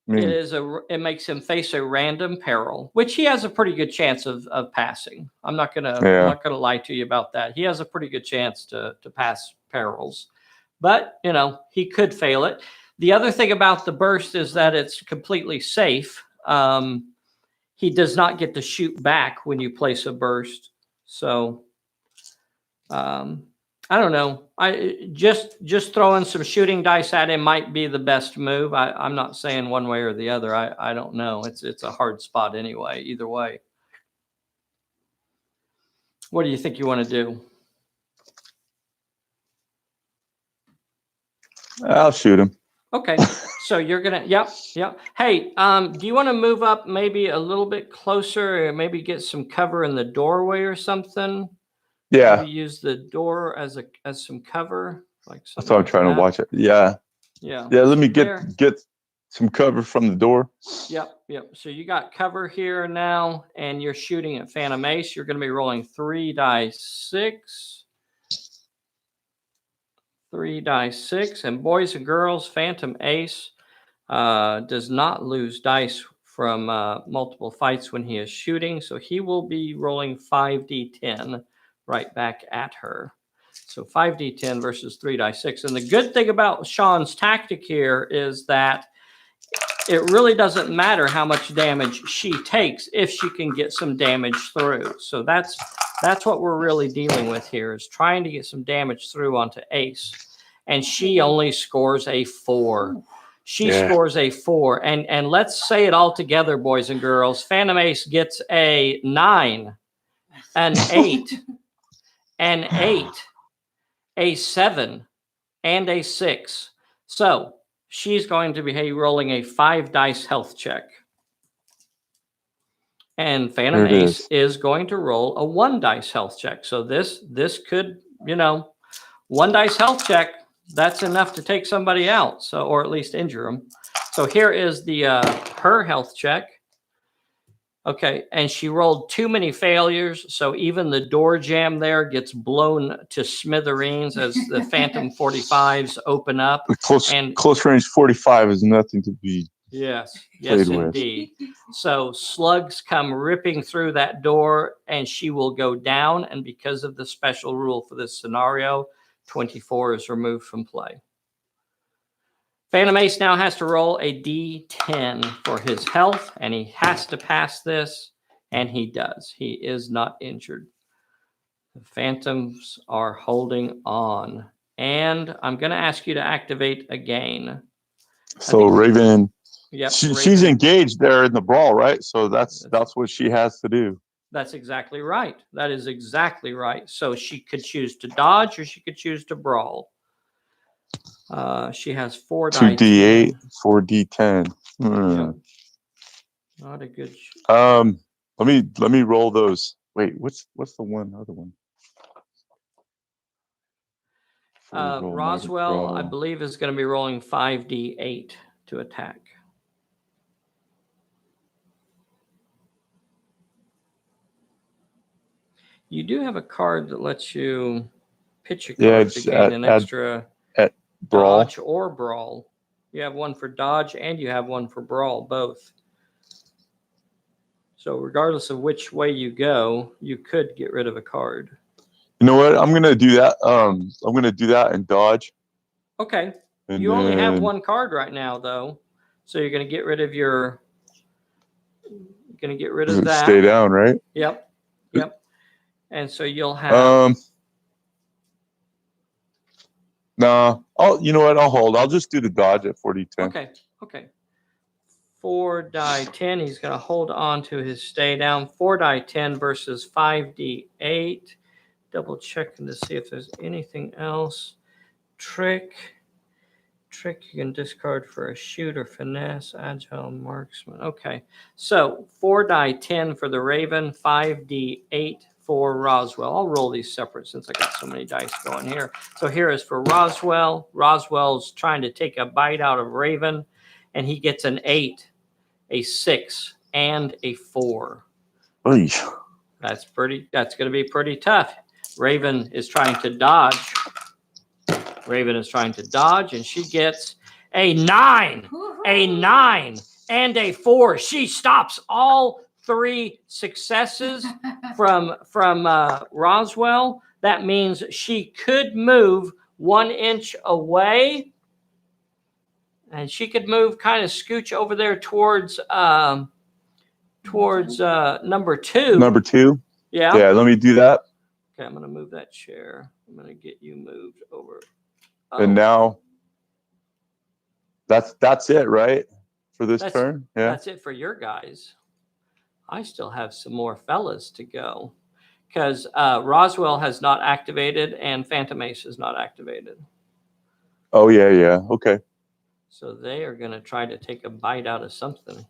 It makes him face a random peril, which he has a pretty good chance of passing. I'm not gonna lie to you about that. He has a pretty good chance to pass perils, but he could fail it. The other thing about the burst is that it's completely safe. He does not get to shoot back when you place a burst. So I don't know. I just throwing some shooting dice at him might be the best move. I'm not saying one way or the other. I don't know. It's a hard spot anyway, either way. What do you think you want to do? I'll shoot him. Okay, so you're gonna, yep. Hey, do you want to move up maybe a little bit closer, or maybe get some cover in the doorway or something? Yeah, Maybe use the door as some cover, like that's something why I'm like trying to that. watch it. Yeah, Yeah. yeah. Let So me there. get some cover from the door. Yep. So you got cover here now, and you're shooting at Phantom Ace. You're going to be rolling 3d6. 3d6. And boys and girls, Phantom Ace does not lose dice from multiple fights when he is shooting. So he will be rolling 5d10 right back at her. So 5d10 versus 3d6. And the good thing about Sean's tactic here is that it really doesn't matter how much damage she takes if she can get some damage through. So that's what we're really dealing with here, is trying to get some damage through onto Ace. And she only scores a 4. She scores a 4. And let's say it all together, boys and girls. Phantom Ace gets a 9, an 8, an 8, a 7, and a 6. So she's going to be rolling a 5 dice health check. And Phantom Ace is going to roll a 1 dice health check. So this could, 1 dice health check, that's enough to take somebody out, so, or at least injure them. So here is the her health check. Okay, and she rolled too many failures, so even the door jamb there gets blown to smithereens as the Phantom 45s open up. Close range 45 is nothing to be. Yes, with. indeed. So slugs come ripping through that door, and she will go down. And because of the special rule for this scenario, 24 is removed from play. Phantom Ace now has to roll a D10 for his health, and he has to pass this, and he does. He is not injured. The Phantoms are holding on. And I'm going to ask you to activate again. So Raven, Raven, she's engaged there in the brawl, right? So that's what she has to do. That's exactly right. That is exactly right. So she could choose to dodge, or she could choose to brawl. She has 4 die. 2d8, 4d10. Yep. Not a good. Let me roll those. Wait, what's the other one? Roswell, I believe, is going to be rolling 5d8 to attack. You do have a card that lets you pitch a card to gain an extra brawl. Dodge or brawl. You have one for dodge and you have one for brawl, both. So regardless of which way you go, you could get rid of a card. You know what? I'm gonna do that. I'm gonna do that and dodge. Okay. And you only have 1 card right now, though. So you're gonna get rid of your. You're gonna get rid of that. Stay down, right? Yep. And so you'll have. No. You know what? I'll hold. I'll just do the dodge at 4d10. Okay. 4 die 10. He's going to hold on to his stay down. 4 die 10 versus 5d8. Double checking to see if there's anything else. Trick. You can discard for a shoot or finesse. Agile marksman. Okay. So 4 die 10 for the Raven. 5d8 for Roswell. I'll roll these separate since I got so many dice going here. So here is for Roswell. Roswell's trying to take a bite out of Raven, and he gets an 8, a 6, and a 4. Oy. That's going to be pretty tough. Raven is trying to dodge. And she gets a 9, and a 4. She stops all 3 successes from Roswell. That means she could move 1 inch away, and she could move, kind of scooch over there towards number 2. Number 2? Yeah. Yeah, let me do that. Okay, I'm going to move that chair. I'm going to get you moved over. And now that's it, right? For this turn? Yeah. That's it for your guys. I still have some more fellas to go, because Roswell has not activated and Phantom Ace is not activated. Oh, yeah. Okay. So they are going to try to take a bite out of something.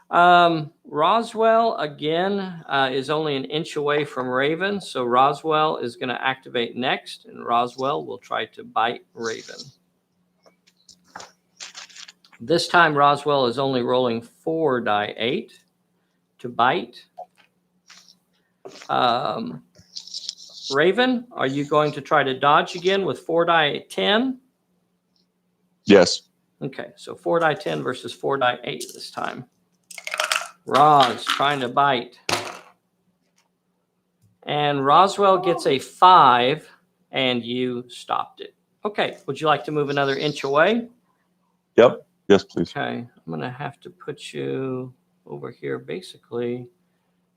Roswell, again, is only an inch away from Raven. So Roswell is going to activate next, and Roswell will try to bite Raven. This time, Roswell is only rolling 4 die 8 to bite. Raven, are you going to try to dodge again with 4 die 10? Yes. Okay, so 4 die 10 versus 4 die 8 this time. Roz trying to bite. And Roswell gets a 5, and you stopped it. Okay, would you like to move another inch away? Yep. Yes, please. Okay, I'm going to have to put you over here basically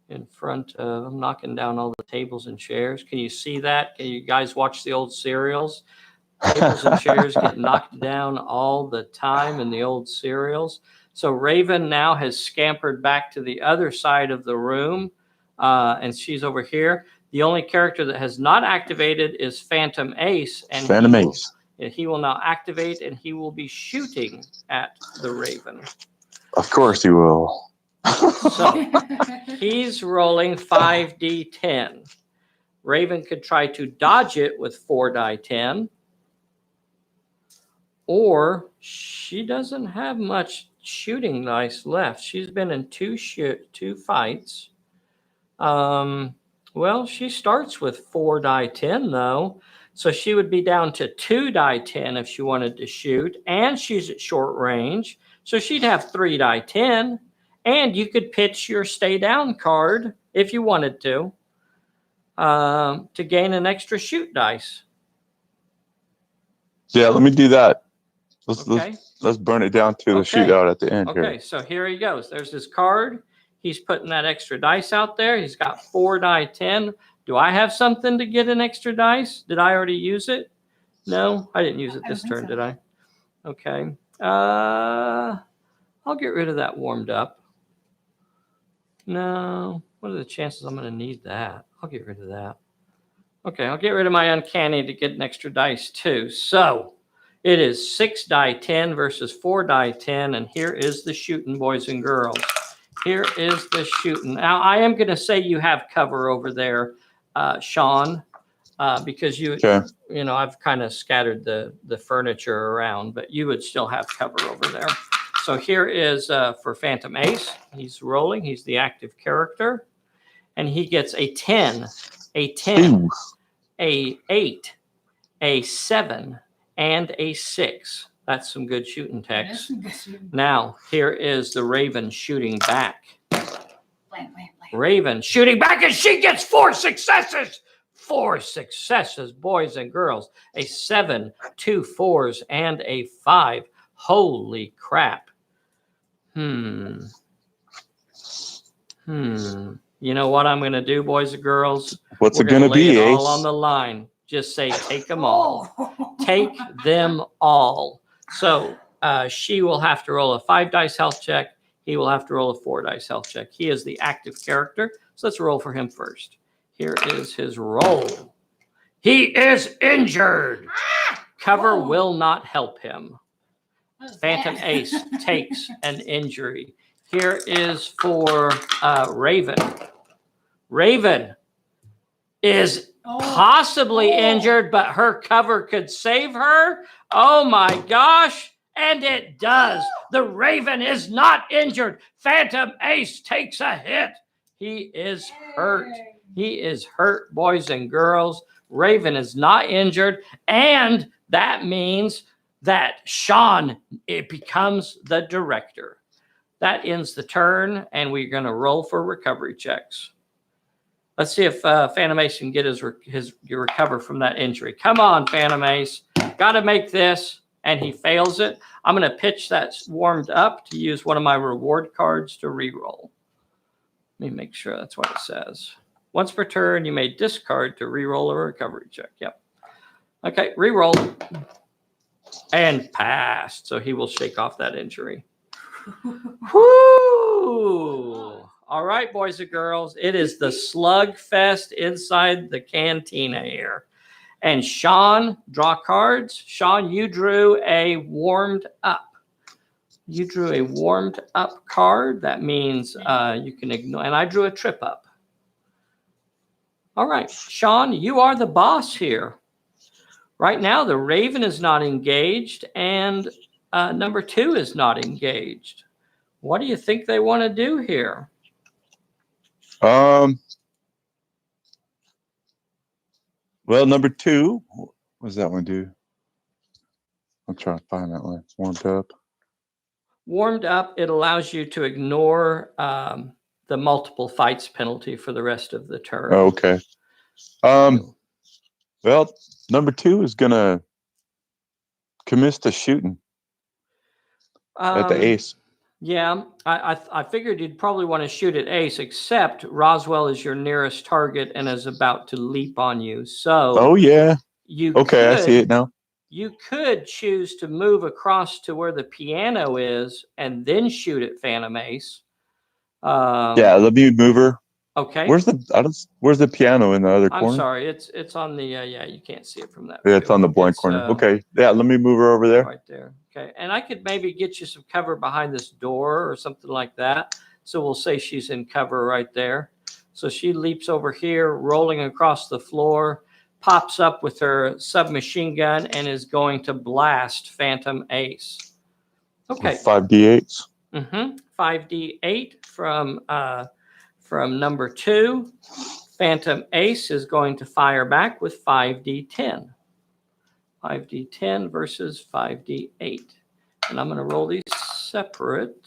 in front of, I'm knocking down all the tables and chairs. Can you see that? Can you guys watch the old serials? Tables and chairs get knocked down all the time in the old serials. So Raven now has scampered back to the other side of the room, and she's over here. The only character that has not activated is Phantom Ace, and Phantom Ace. he will now activate, and he will be shooting at the Raven. Of course he will. So he's rolling 5d10. Raven could try to dodge it with 4 die 10. Or she doesn't have much shooting dice left. She's been in 2 fights. Well, she starts with 4 die 10 though. So she would be down to 2 die 10 if she wanted to shoot. And she's at short range. So she'd have 3 die 10. And you could pitch your stay down card if you wanted to gain an extra shoot dice. Yeah, let me do that. Okay. Let's burn it down to the shootout at the end Okay, here. so here he goes. There's his card. He's putting that extra dice out there. He's got 4 die 10. Do I have something to get an extra dice? Did I already use it? No, I didn't use it this turn, did I? Okay. I'll get rid of that warmed up. No. What are the chances I'm going to need that? I'll get rid of that. Okay, I'll get rid of my uncanny to get an extra dice too. So it is 6 die 10 versus 4 die 10. And here is the shooting, boys and girls. Here is the shooting. Now, I am going to say you have cover over there, Sean, because you know, I've kind of scattered the furniture around, but you would still have cover over there. So here is for Phantom Ace. He's rolling. He's the active character. And he gets a 10, a 10, a 8, a 7, and a 6. That's some good shooting text. Now, here is the Raven shooting back. Raven shooting back, and she gets 4 successes. 4 successes, boys and girls. A 7, 2 4s, and a 5. Holy crap. You know what I'm going to do, boys and girls? What's it going to be, Ace? All on the line. Just say, take them all. Take them all. So she will have to roll a 5 dice health check. He will have to roll a 4 dice health check. He is the active character. So let's roll for him first. Here is his roll. He is injured. Cover will not help him. Phantom Ace takes an injury. Here is for Raven. Raven is possibly injured, but her cover could save her. Oh my gosh. And it does. The Raven is not injured. Phantom Ace takes a hit. He is hurt. He is hurt, boys and girls. Raven is not injured. And that means that Sean, it becomes the director. That ends the turn, and we're going to roll for recovery checks. Let's see if Phantom Ace can get his recover from that injury. Come on, Phantom Ace. Got to make this, and he fails it. I'm going to pitch that warmed up to use one of my reward cards to reroll. Let me make sure that's what it says. Once per turn, you may discard to reroll a recovery check. Yep. Okay, reroll. And passed. So he will shake off that injury. Whoo! All right, boys and girls. It is the slugfest inside the cantina here. And Sean, draw cards. Sean, you drew a warmed up. You drew a warmed up card. That means you can ignore. And I drew a trip up. All right, Sean, you are the boss here. Right now, the Raven is not engaged, and number 2 is not engaged. What do you think they want to do here? Well, number 2, what does that one do? I'm trying to find that one. Warmed up. Warmed up, it allows you to ignore the multiple fights penalty for the rest of the turn. Oh, okay. Well, number 2 is gonna commit to shooting at the ace. Yeah, I figured you'd probably want to shoot at ace, except Roswell is your nearest target and is about to leap on you. So, oh yeah. You okay, I see it now. You could choose to move across to where the piano is and then shoot at Phantom Ace. Yeah, let me move her. Okay. Where's the piano in the other corner? I'm sorry, it's on the yeah, you can't see it from that. Yeah, it's on the blank corner. Okay, yeah, let me move her over there. Right there. Okay, and I could maybe get you some cover behind this door or something like that. So we'll say she's in cover right there. So she leaps over here, rolling across the floor, pops up with her submachine gun, and is going to blast Phantom Ace. Okay. 5d8s. 5d8 from number 2. Phantom Ace is going to fire back with 5d10. 5d10 versus 5d8. And I'm going to roll these separate.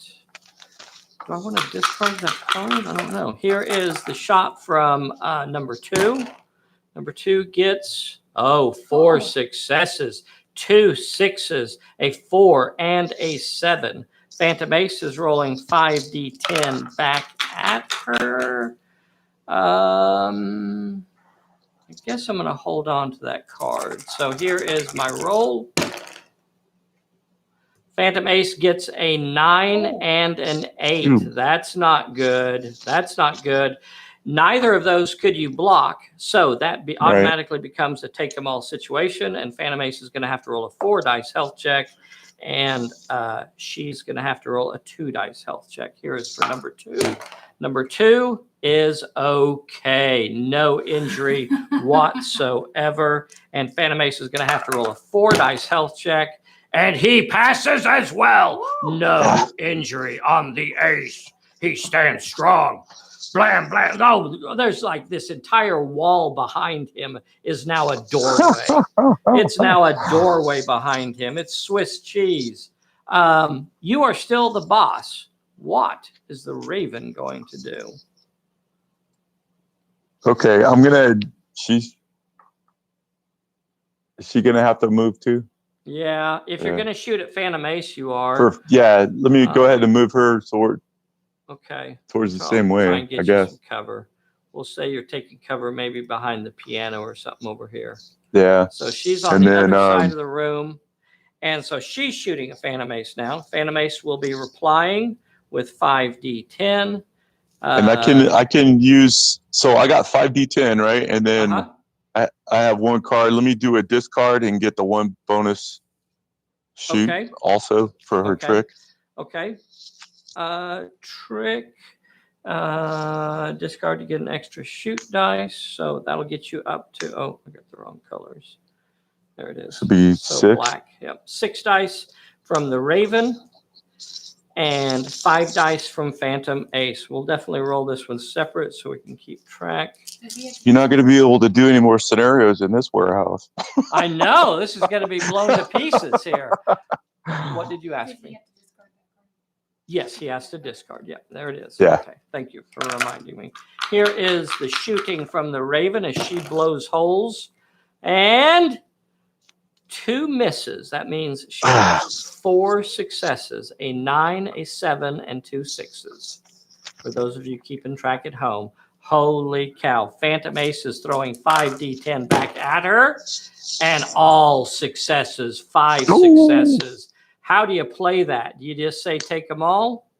Do I want to discard that card? I don't know. Here is the shot from number 2. Number 2 gets, 4 successes, 2 6s, a 4, and a 7. Phantom Ace is rolling 5d10 back at her. I guess I'm going to hold on to that card. So here is my roll. Phantom Ace gets a 9 and an 8. That's not good. That's not good. Neither of those could you block. So that automatically becomes a take them all situation. And Phantom Ace is going to have to roll a 4 dice health check. And she's going to have to roll a 2 dice health check. Here is for number 2. Number 2 is okay. No injury whatsoever. And Phantom Ace is going to have to roll a 4 dice health check. And he passes as well. No injury on the ace. He stands strong. Blam, blam. Oh, there's like this entire wall behind him is now a doorway. It's now a doorway behind him. It's Swiss cheese. You are still the boss. What is the Raven going to do? Okay, is she gonna have to move too? Yeah, if you're gonna shoot at Phantom Ace, you are. Let me go ahead and move her towards the same way, I guess. Some cover. We'll say you're taking cover maybe behind the piano or something over here. Yeah. So she's on the other side of the room. And so she's shooting a Phantom Ace now. Phantom Ace will be replying with 5d10. And I can use, so I got 5d10, right? And then I have 1 card. Let me do a discard and get the 1 bonus shoot also for her trick. Okay. Trick. Discard to get an extra shoot dice. So that'll get you up to, I got the wrong colors. There it is. This will be 6. Black. Yep. 6 dice from the Raven and 5 dice from Phantom Ace. We'll definitely roll this one separate so we can keep track. You're not going to be able to do any more scenarios in this warehouse. I know. This is going to be blown to pieces here. What did you ask me? Yes, he has to discard. Yeah, there it is. Yeah. Okay. Thank you for reminding me. Here is the shooting from the Raven as she blows holes. And 2 misses. That means she has 4 successes, a 9, a 7, and 2 6s. For those of you keeping track at home, holy cow. Phantom Ace is throwing 5d10 back at her, and all successes, 5 successes. How do you play that? Do you just say take them all?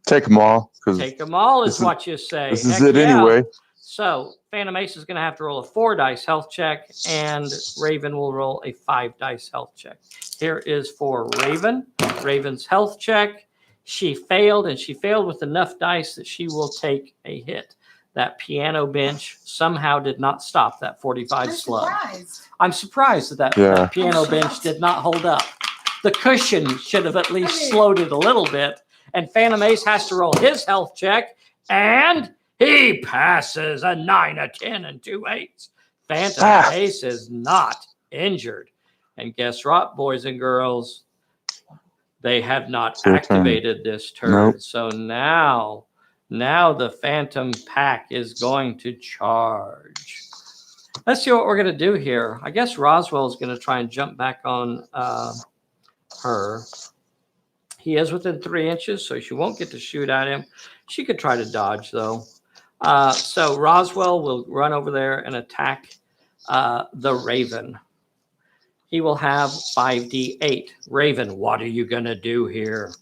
Take them all. Take them all is what you say. This is it anyway. So Phantom Ace is going to have to roll a 4 dice health check, and Raven will roll a 5 dice health check. Here is for Raven. Raven's health check. She failed, and she failed with enough dice that she will take a hit. That piano bench somehow did not stop that 45 slug. I'm surprised that that piano bench did not hold up. The cushion should have at least slowed it a little bit. And Phantom Ace has to roll his health check, and he passes a 9, a 10, and 2 8s. Phantom Ace is not injured. And guess what, boys and girls? They have not activated this turn. Nope. So now the Phantom Pack is going to charge. Let's see what we're going to do here. I guess Roswell is going to try and jump back on her. He is within 3 inches, so she won't get to shoot at him. She could try to dodge, though. So Roswell will run over there and attack the Raven. He will have 5d8. Raven, what are you going to do here?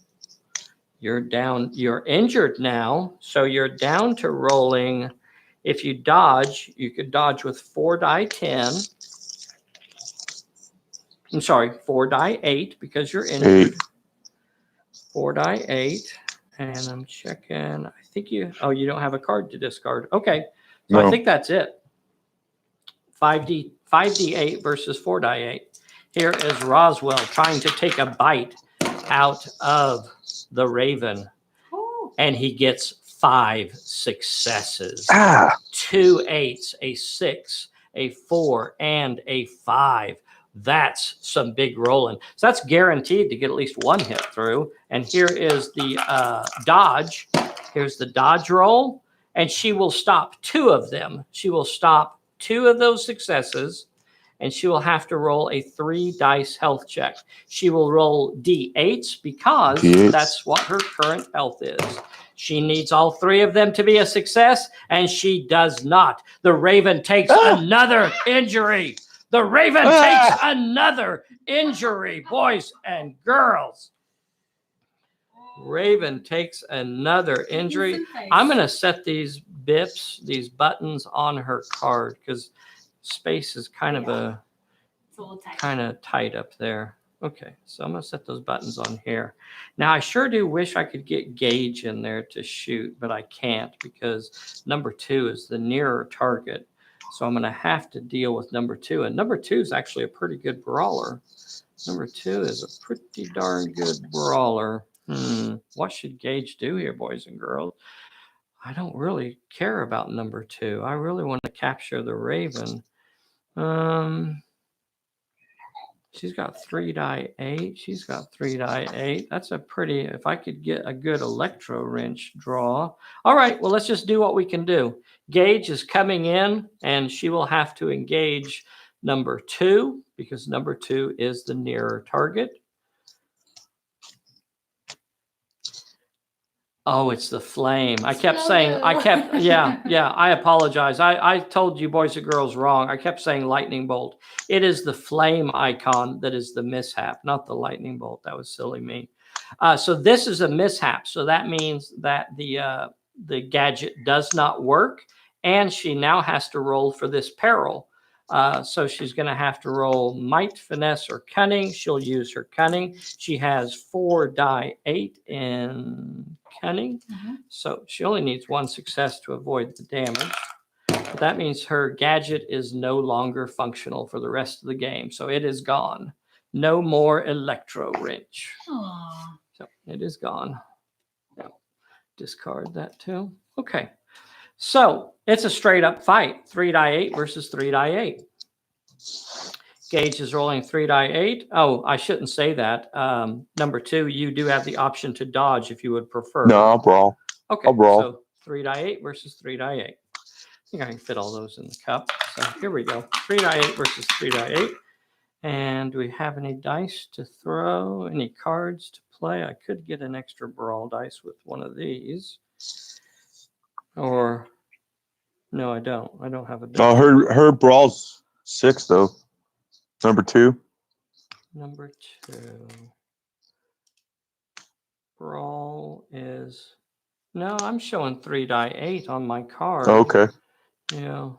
You're down. You're injured now, so you're down to rolling. If you dodge, you could dodge with 4 die 10. I'm sorry, 4 die 8 because you're injured. 4 die 8. And I'm checking. I think you don't have a card to discard. Okay. So I think that's it. 5d8 versus 4 die 8. Here is Roswell trying to take a bite out of the Raven. And he gets 5 successes. 2 8s, a 6, a 4, and a 5. That's some big rolling. So that's guaranteed to get at least 1 hit through. And here is the dodge. Here's the dodge roll. And she will stop 2 of them. She will stop 2 of those successes. And she will have to roll a 3 dice health check. She will roll d8s because that's what her current health is. She needs all 3 of them to be a success, and she does not. The Raven takes another injury. The Raven takes another injury, boys and girls. Raven takes another injury. I'm going to set these bips, these buttons on her card because space is kind of tight up there. Okay, so I'm going to set those buttons on here. Now, I sure do wish I could get Gage in there to shoot, but I can't because number 2 is the nearer target. So I'm going to have to deal with number 2. And number 2 is actually a pretty good brawler. Number 2 is a pretty darn good brawler. What should Gage do here, boys and girls? I don't really care about number 2. I really want to capture the Raven. She's got 3 die 8. She's got 3 die 8. That's a pretty, if I could get a good electro wrench draw. All right, well, let's just do what we can do. Gage is coming in, and she will have to engage number 2 because number 2 is the nearer target. Oh, it's the flame. I kept saying, I apologize. I told you boys and girls wrong. I kept saying lightning bolt. It is the flame icon that is the mishap, not the lightning bolt. That was silly me. So this is a mishap. So that means that the gadget does not work, and she now has to roll for this peril. So she's going to have to roll might, finesse, or cunning. She'll use her cunning. She has 4 die 8 in cunning. So she only needs 1 success to avoid the damage. But that means her gadget is no longer functional for the rest of the game. So it is gone. No more electro wrench. So it is gone. Now, discard that too. Okay. So it's a straight up fight. 3 die 8 versus 3 die 8. Gage is rolling 3 die 8. Oh, I shouldn't say that. Number 2, you do have the option to dodge if you would prefer. No, I'll brawl. Okay, so 3 die 8 versus 3 die 8. I think I can fit all those in the cup. So here we go. 3 die 8 versus 3 die 8. And do we have any dice to throw? Any cards to play? I could get an extra brawl dice with one of these. Or no, I don't. I don't have a dice. Oh, her brawl's 6 though. Number 2. Number 2. Brawl is no. I'm showing 3 die 8 on my card. Oh, okay. Yeah,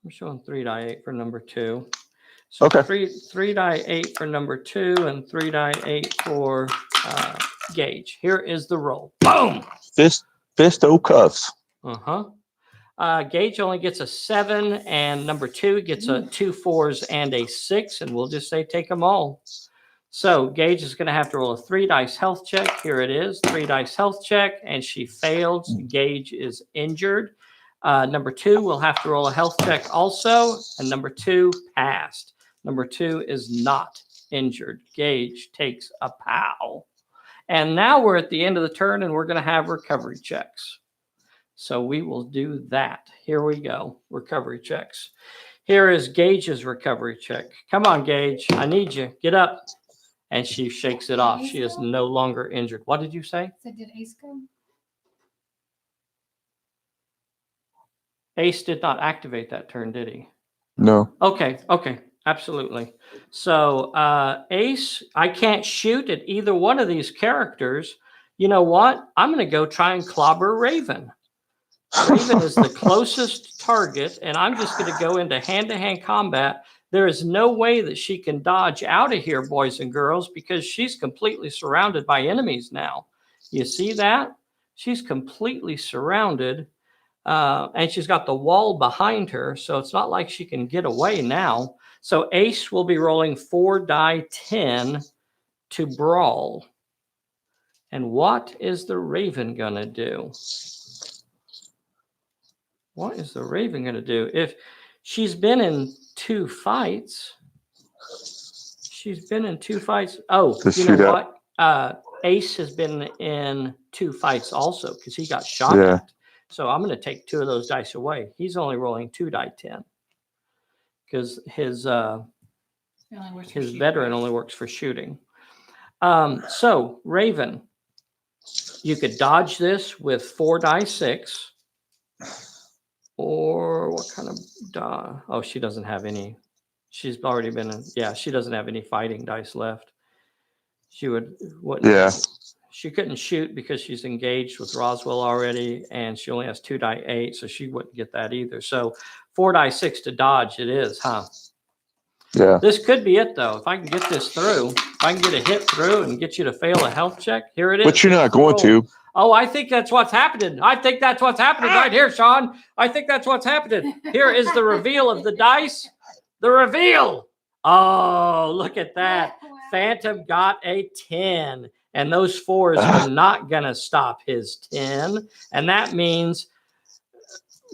I'm showing 3 die 8 for number 2. So Okay. three die 8 for number 2 and 3 die 8 for Gage. Here is the roll. Boom! Fisto cuffs. Gage only gets a 7, and number 2 gets a 2 4s and a 6, and we'll just say take them all. So Gage is going to have to roll a 3 dice health check. Here it is, 3 dice health check, and she failed. Gage is injured. Number 2 will have to roll a health check also, and number 2 passed. Number 2 is not injured. Gage takes a pow. And now we're at the end of the turn, and we're going to have recovery checks. So we will do that. Here we go. Recovery checks. Here is Gage's recovery check. Come on, Gage. I need you. Get up. And she shakes it off. She is no longer injured. What did you say? So did Ace go? Ace did not activate that turn, did he? No. Okay. Absolutely. So Ace, I can't shoot at either one of these characters. You know what? I'm going to go try and clobber Raven. Raven is the closest target, and I'm just going to go into hand-to-hand combat. There is no way that she can dodge out of here, boys and girls, because she's completely surrounded by enemies now. You see that? She's completely surrounded, and she's got the wall behind her, so it's not like she can get away now. So Ace will be rolling 4 die 10 to brawl. And what is the Raven going to do? What is the Raven going to do? If she's been in 2 fights, Oh, you know what? Ace has been in 2 fights also because he got shot at. So I'm going to take 2 of those dice away. He's only rolling 2 die 10 because his veteran only works for shooting. So Raven, you could dodge this with 4 die 6. Or what kind of die? Oh, she doesn't have any. She's already been in. Yeah, she doesn't have any fighting dice left. She would. What? Yeah. She couldn't shoot because she's engaged with Roswell already, and she only has 2 die 8, so she wouldn't get that either. So 4 die 6 to dodge it is, huh? Yeah. This could be it though. If I can get this through, if I can get a hit through and get you to fail a health check, here it is. But you're not going to. Oh, I think that's what's happening. Right here, Sean. I think that's what's happening. Here is the reveal of the dice. The reveal. Oh, look at that. Phantom got a 10. And those 4s are not going to stop his 10. And that means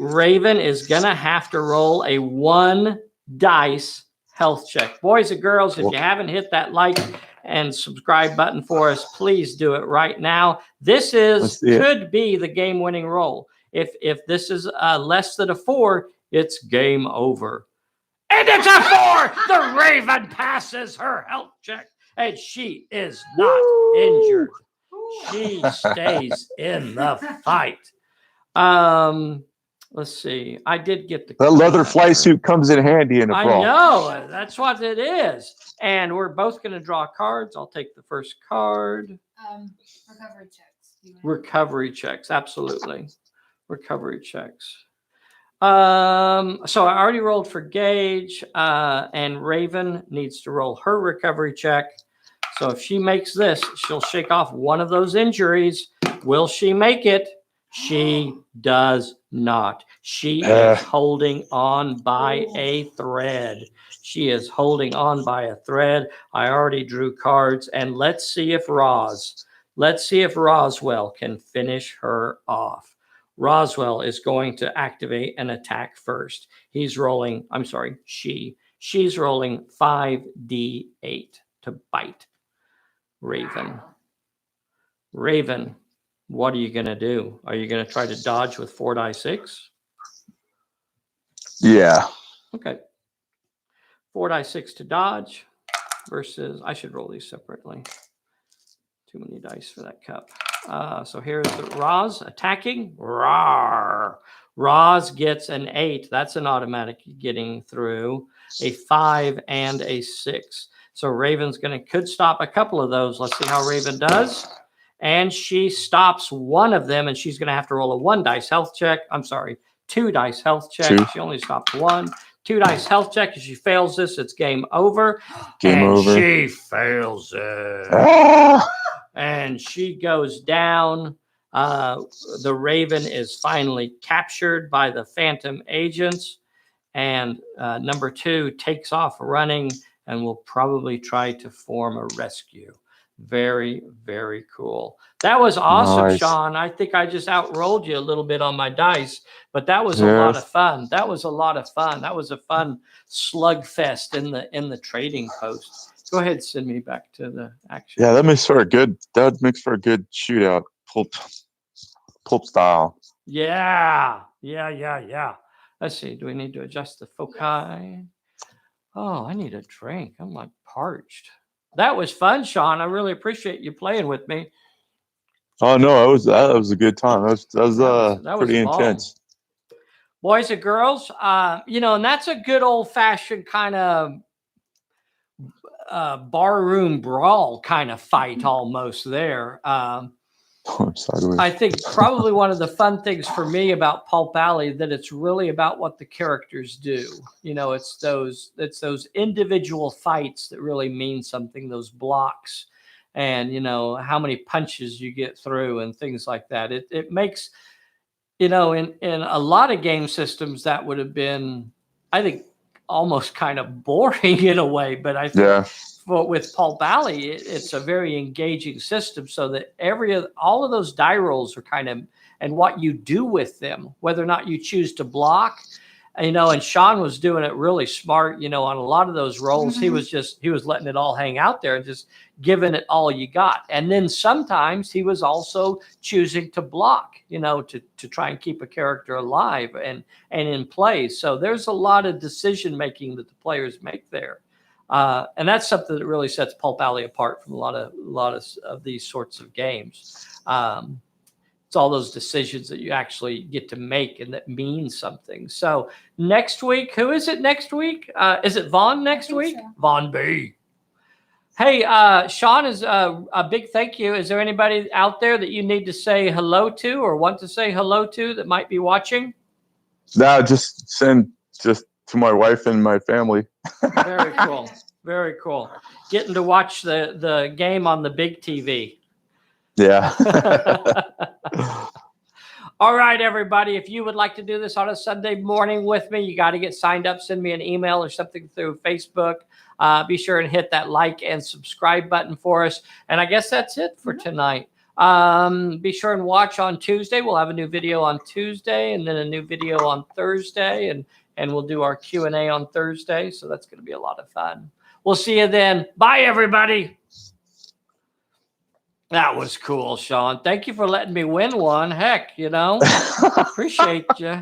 Raven is going to have to roll a 1 dice health check. Boys and girls, if you haven't hit that like and subscribe button for us, please do it right now. This could be the game-winning roll. If this is less than a 4, it's game over. And it's a 4! The Raven passes her health check, and she is not injured. She stays in the fight. Let's see. I did get the... That leather fly suit comes in handy in a brawl. I know. That's what it is. And we're both going to draw cards. I'll take the first card. Recovery checks. Recovery checks. Absolutely. Recovery checks. So I already rolled for Gage, and Raven needs to roll her recovery check. So if she makes this, she'll shake off one of those injuries. Will she make it? She does not. She is holding on by a thread. She is holding on by a thread. I already drew cards, and let's see if Roswell can finish her off. Roswell is going to activate an attack first. She's rolling 5d8 to bite Raven. Raven, what are you going to do? Are you going to try to dodge with 4 die 6? Yeah. Okay. 4 die 6 to dodge versus, I should roll these separately. Too many dice for that cup. So here's the Roz attacking. Rawr. Roz gets an 8. That's an automatic getting through. A 5 and a 6. So Raven's could stop a couple of those. Let's see how Raven does. And she stops one of them, and she's going to have to roll a 1 dice health check. I'm sorry, 2 dice health check. 2. She only stopped 1. 2 dice health check. If she fails this, it's game over. Game over. She fails it. Ah! And she goes down. The Raven is finally captured by the Phantom agents. And number 2 takes off running and will probably try to form a rescue. Very, very cool. That was awesome, Nice. Sean. I think I just outrolled you a little bit on my dice, but that was a lot of fun. That was a lot of fun. That was a fun slugfest in the trading post. Go ahead, send me back to the action. Yeah, that makes for a good shootout, pulp style. Yeah. Let's see. Do we need to adjust the foci? Oh, I need a drink. I'm like parched. That was fun, Sean. I really appreciate you playing with me. Oh no, that was a good time. That was pretty intense. Boys and girls, and that's a good old fashioned kind of barroom brawl kind of fight almost there. I think probably one of the fun things for me about Pulp Alley that it's really about what the characters do. It's those individual fights that really mean something, those blocks and, how many punches you get through and things like that. It makes, in a lot of game systems that would have been, I think, almost kind of boring in a way, but I think with Pulp Alley, it's a very engaging system so that all of those die rolls are kind of, and what you do with them, whether or not you choose to block, and Sean was doing it really smart, on a lot of those rolls. Mm-hmm. He was letting it all hang out there and just giving it all you got. And then sometimes he was also choosing to block, to try and keep a character alive and in play. So there's a lot of decision making that the players make there. And that's something that really sets Pulp Alley apart from a lot of these sorts of games. It's all those decisions that you actually get to make and that mean something. So next week, who is it next week? Is it Vaughn next week? So. Vaughn B. Hey, Sean, is a big thank you. Is there anybody out there that you need to say hello to or want to say hello to that might be watching? No, just send to my wife and my family. Very cool. Very cool. Getting to watch the game on the big TV. Yeah. All right, everybody. If you would like to do this on a Sunday morning with me, you got to get signed up. Send me an email or something through Facebook. Be sure and hit that like and subscribe button for us. And I guess that's it for tonight. Be sure and watch on Tuesday. We'll have a new video on Tuesday and then a new video on Thursday. And we'll do our Q&A on Thursday. So that's going to be a lot of fun. We'll see you then. Bye, everybody. That was cool, Sean. Thank you for letting me win one. Heck, appreciate you.